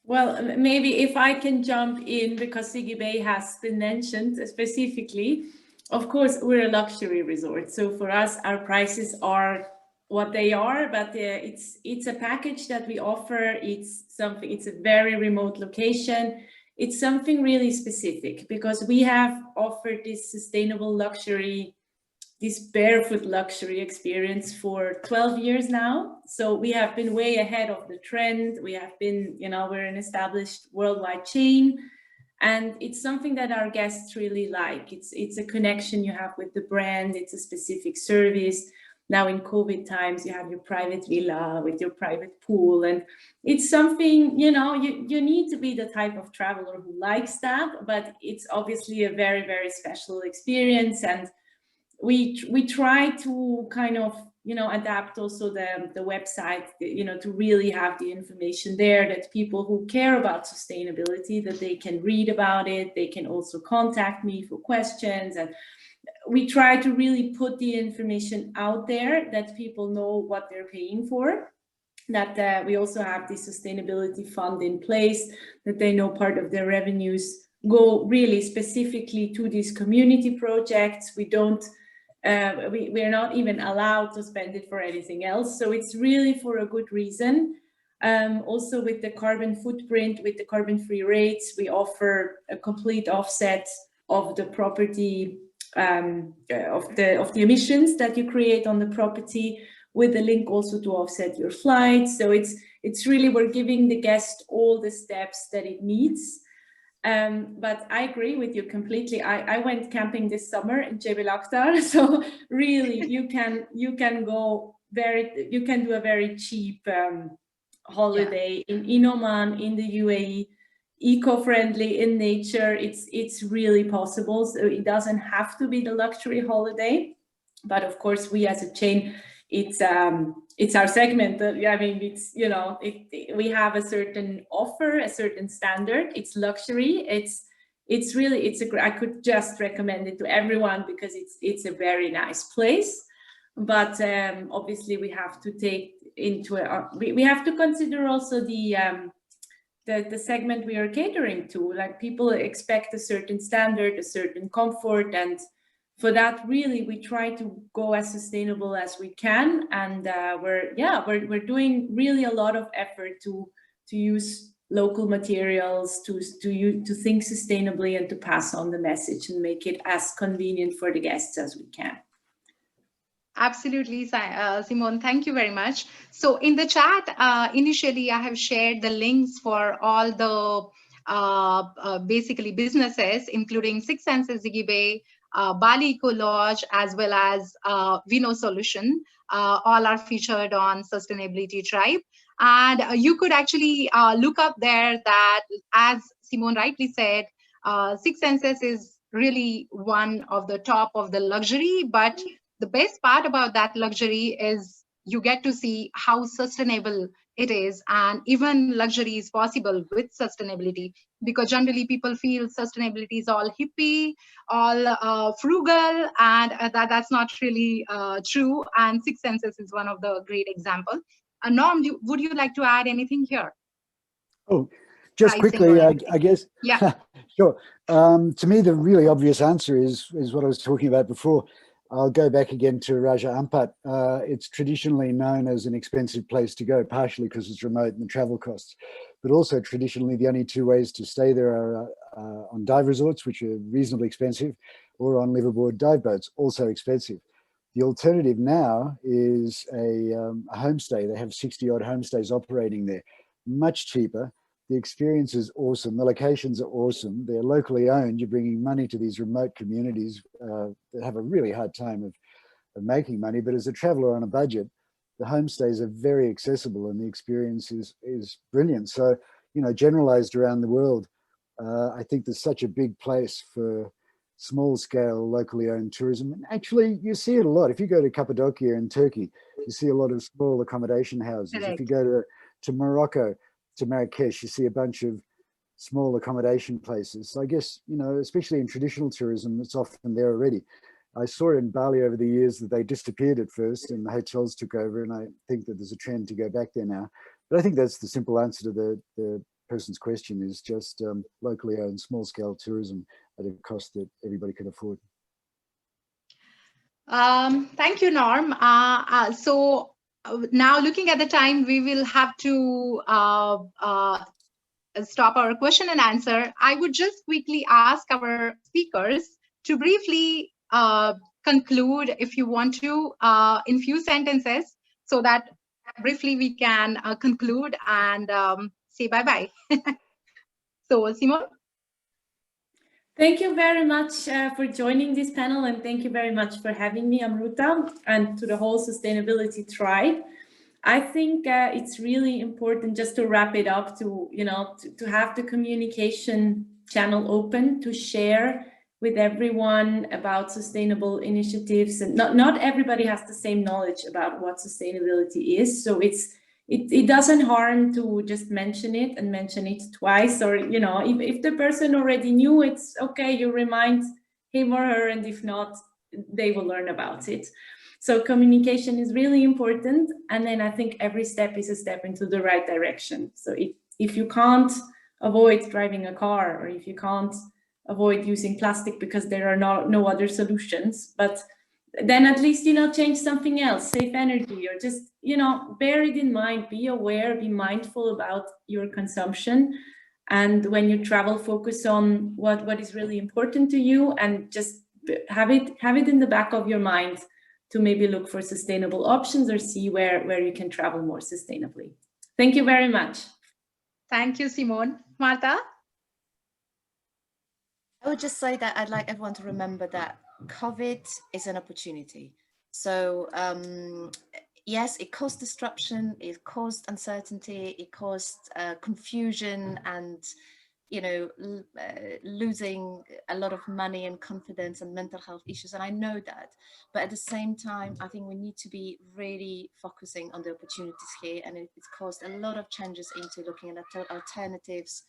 Well, maybe if I can jump in, because Zighy Bay has been mentioned specifically. Of course, we're a luxury resort, so for us, our prices are what they are. But it's a package that we offer. It's a very remote location. It's something really specific, because we have offered this sustainable luxury, this barefoot luxury experience for 12 years now. So we have been way ahead of the trend. We have been, you know, we're an established worldwide chain, and it's something that our guests really like. It's a connection you have with the brand. It's a specific service. Now in COVID times, you have your private villa with your private pool, and it's something, you know, you need to be the type of traveler who likes that, but it's obviously a very, very special experience. And we try to kind of, you know, adapt also the website, you know, to really have the information there that people who care about sustainability, that they can read about it. They can also contact me for questions, and we try to really put the information out there that people know what they're paying for, that we also have the sustainability fund in place, that they know part of their revenues go really specifically to these community projects. We don't we're not even allowed to spend it for anything else. So it's really for a good reason. Also with the carbon footprint, with the carbon-free rates, we offer a complete offset of the property, of the emissions that you create on the property, with the link also to offset your flights. So it's really, we're giving the guest all the steps that it needs. But I agree with you completely. I went camping this summer in Jebel Akhtar, so really you can do a very cheap holiday in Oman, in the UAE, eco-friendly, in nature. It's really possible. So it doesn't have to be the luxury holiday, but of course we as a chain, it's our segment. I mean, it's, you know, we have a certain offer, a certain standard. It's luxury. It's really, I could just recommend it to everyone because it's a very nice place. But obviously we have to take into we have to consider also the segment we are catering to. Like, people expect a certain standard, a certain comfort, and for that, really, we try to go as sustainable as we can, and we're doing really a lot of effort to use local materials, to think sustainably, and to pass on the message and make it as convenient for the guests as we can. Absolutely, Simone, thank you very much. So in the chat, initially I have shared the links for all the basically businesses, including Six Senses, Zighy, Bali Ecolodge, as well as Winnow Solution. All are featured on Sustainability Tribe. And you could actually look up there that, as Simone rightly said, Six Senses is really one of the top of the luxury, but the best part about that luxury is you get to see how sustainable it is, and even luxury is possible with sustainability, because generally people feel sustainability is all hippie, all frugal, and that's not really true. And Six Senses is one of the great examples. Norm, would you like to add anything here? Oh, just quickly, I guess. Yeah. Sure. To me, the really obvious answer is what I was talking about before. I'll go back again to Raja Ampat. It's traditionally known as an expensive place to go, partially because it's remote and the travel costs, but also traditionally the only two ways to stay there are on dive resorts, which are reasonably expensive, or on liveaboard dive boats, also expensive. The alternative now is a homestay. They have 60-odd homestays operating there, much cheaper. The experience is awesome. The locations are awesome. They're locally owned. You're bringing money to these remote communities that have a really hard time of making money. But as a traveler on a budget, the homestays are very accessible and the experience is brilliant. So, you know, generalized around the world, I think there's such a big place for small scale, locally owned tourism. And actually, you see it a lot. If you go to Cappadocia in Turkey, you see a lot of small accommodation houses. Correct. If you go to Morocco, to Marrakesh, you see a bunch of small accommodation places. So I guess, you know, especially in traditional tourism, it's often there already. I saw in Bali over the years that they disappeared at first and the hotels took over, and I think that there's a trend to go back there now. But I think that's the simple answer to the person's question, is just locally owned small scale tourism at a cost that everybody can afford. Thank you, Norm. So now, looking at the time, we will have to stop our question and answer. I would just quickly ask our speakers to briefly conclude, if you want to, in few sentences, so that briefly we can conclude and say bye-bye. So, Simone? Thank you very much for joining this panel, and thank you very much for having me, Amruta, and to the whole Sustainability Tribe. I think it's really important, just to wrap it up, to, you know, to have the communication channel open, to share with everyone about sustainable initiatives. And not everybody has the same knowledge about what sustainability is. So it doesn't harm to just mention it and mention it twice, or, you know, if the person already knew, it's okay, you remind him or her, and if not, they will learn about it. So communication is really important. And then I think every step is a step into the right direction. So if you can't avoid driving a car, or if you can't avoid using plastic because there are no other solutions, but then at least, you know, change something else, save energy, or just, you know, bear it in mind, be aware, be mindful about your consumption. And when you travel, focus on what is really important to you, and just have it in the back of your mind to maybe look for sustainable options, or see where you can travel more sustainably. Thank you very much. Thank you, Simone. Marta? I would just say that I'd like everyone to remember that COVID is an opportunity. So yes, it caused disruption, it caused uncertainty, it caused confusion and, you know, losing a lot of money and confidence and mental health issues. And I know that, but at the same time, I think we need to be really focusing on the opportunities here. And it's caused a lot of changes into looking at alternatives,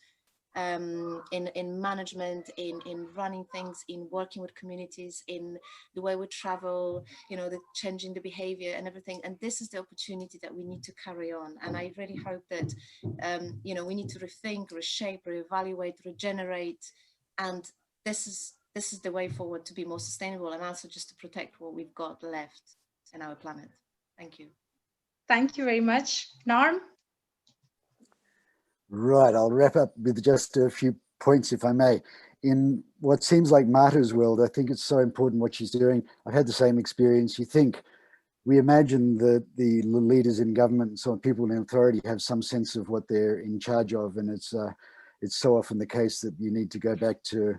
in management, in running things, in working with communities, in the way we travel, you know, the changing the behavior and everything. And this is the opportunity that we need to carry on. And I really hope that, you know, we need to rethink, reshape, reevaluate, regenerate. And this is the way forward to be more sustainable and also just to protect what we've got left in our planet. Thank you. Thank you very much. Norm? Right, I'll wrap up with just a few points, if I may. In what seems like Marta's world, I think it's so important what she's doing. I've had the same experience. You think, we imagine that the leaders in government and so on, people in authority have some sense of what they're in charge of, and it's so often the case that you need to go back to,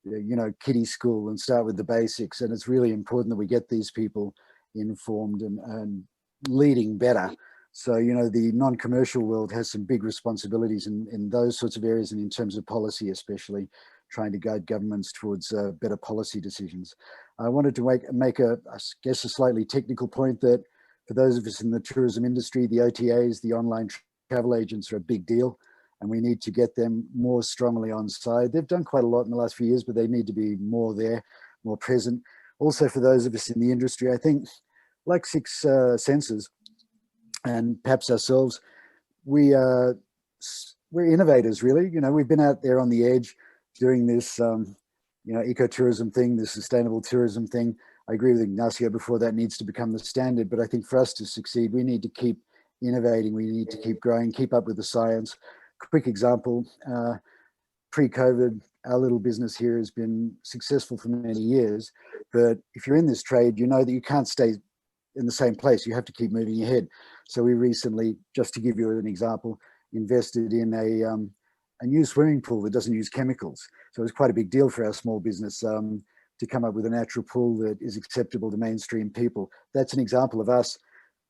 you know, kiddie school and start with the basics. And it's really important that we get these people informed and leading better. So, you know, the non-commercial world has some big responsibilities in those sorts of areas, and in terms of policy, especially trying to guide governments towards better policy decisions. I wanted to make I guess, a slightly technical point that for those of us in the tourism industry, the OTAs, the online travel agents, are a big deal, and we need to get them more strongly on side. They've done quite a lot in the last few years, but they need to be more there, more present. Also, for those of us in the industry, I think, like Six Senses, and perhaps ourselves, we're innovators, really. You know, we've been out there on the edge doing this, you know, ecotourism thing, this sustainable tourism thing. I agree with Ignacio before, that needs to become the standard. But I think for us to succeed, we need to keep innovating. We need to keep growing, keep up with the science. Quick example, pre-COVID, our little business here has been successful for many years. But if you're in this trade, you know that you can't stay in the same place. You have to keep moving ahead. So we recently, just to give you an example, invested in a new swimming pool that doesn't use chemicals. So it was quite a big deal for our small business to come up with a natural pool that is acceptable to mainstream people. That's an example of us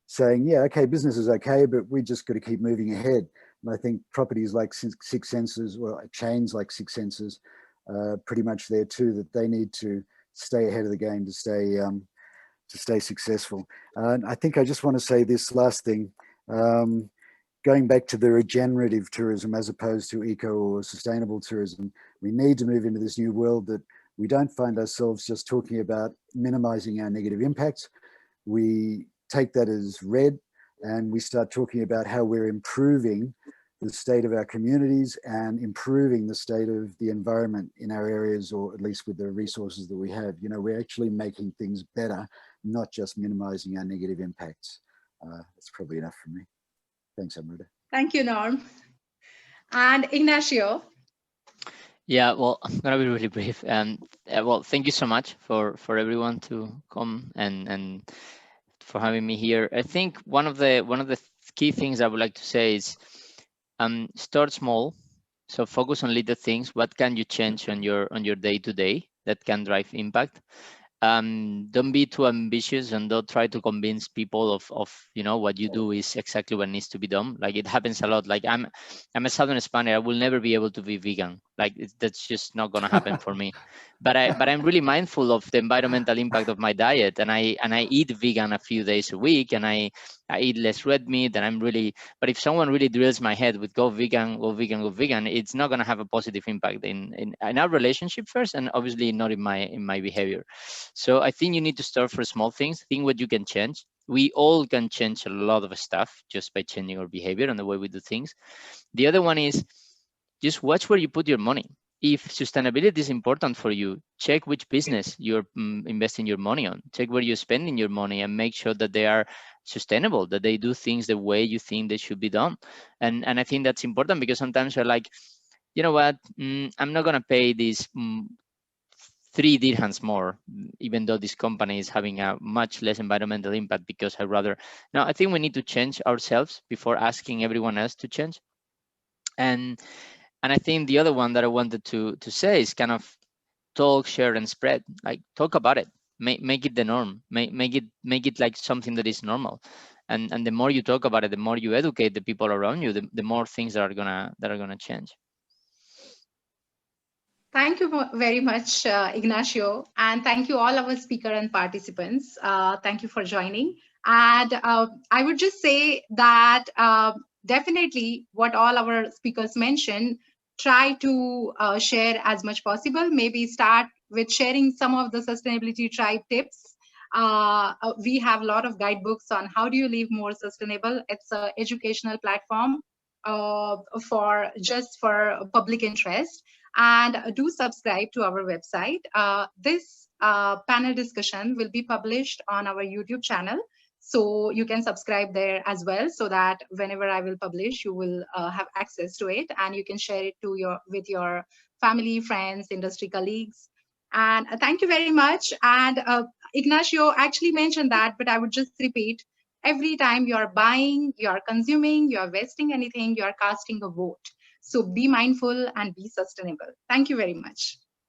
saying, yeah, okay, business is okay, but we just got to keep moving ahead. And I think properties like Six Senses, or chains like Six Senses, pretty much there too, that they need to stay ahead of the game to stay successful. And I think I just want to say this last thing, going back to the regenerative tourism as opposed to eco or sustainable tourism, we need to move into this new world that we don't find ourselves just talking about minimizing our negative impacts. We take that as read and we start talking about how we're improving the state of our communities and improving the state of the environment in our areas, or at least with the resources that we have. You know, we're actually making things better, not just minimizing our negative impacts. That's probably enough from me. Thanks, Amruta. Thank you, Norm. And Ignacio. Yeah, well, I'm gonna be really brief. Well, thank you so much for everyone to come and for having me here. I think one of the key things I would like to say is start small. So focus on little things. What can you change on your day to day that can drive impact? Don't be too ambitious and don't try to convince people of you know what you do is exactly what needs to be done. Like, it happens a lot. Like, I'm a Southern Spaniard. I will never be able to be vegan. Like, that's just not gonna happen for me. But I'm really mindful of the environmental impact of my diet, and I eat vegan a few days a week, and I eat less red meat, and but if someone really drills my head with go vegan, it's not gonna have a positive impact in our relationship first, and obviously not in my behavior. So I think you need to start for small things, think what you can change. We all can change a lot of stuff just by changing our behavior and the way we do things. The other one is just watch where you put your money. If sustainability is important for you, check which business you're investing your money on. Check where you're spending your money and make sure that they are sustainable, that they do things the way you think they should be done. And I think that's important, because sometimes you're like, you know what, I'm not going to pay this 3 dirhams more, even though this company is having a much less environmental impact, because I'd rather. No, I think we need to change ourselves before asking everyone else to change. And I think the other one that I wanted to say is kind of talk, share, and spread. Like, talk about it. Make it the norm. Make it like something that is normal. And the more you talk about it, the more you educate the people around you, the more things that are gonna change. Thank you very much, Ignacio, and thank you all our speaker and participants. Thank you for joining. And I would just say that definitely what all our speakers mentioned, try to share as much possible. Maybe start with sharing some of the Sustainability Tribe tips. We have a lot of guidebooks on how do you live more sustainable. It's an educational platform for public interest. And do subscribe to our website. This panel discussion will be published on our YouTube channel. So you can subscribe there as well, so that whenever I will publish, you will have access to it, and you can share it with your family, friends, industry colleagues. And thank you very much. And Ignacio actually mentioned that, but I would just repeat, every time you are buying, you are consuming, you are wasting anything, you are casting a vote. So be mindful and be sustainable. Thank you very much.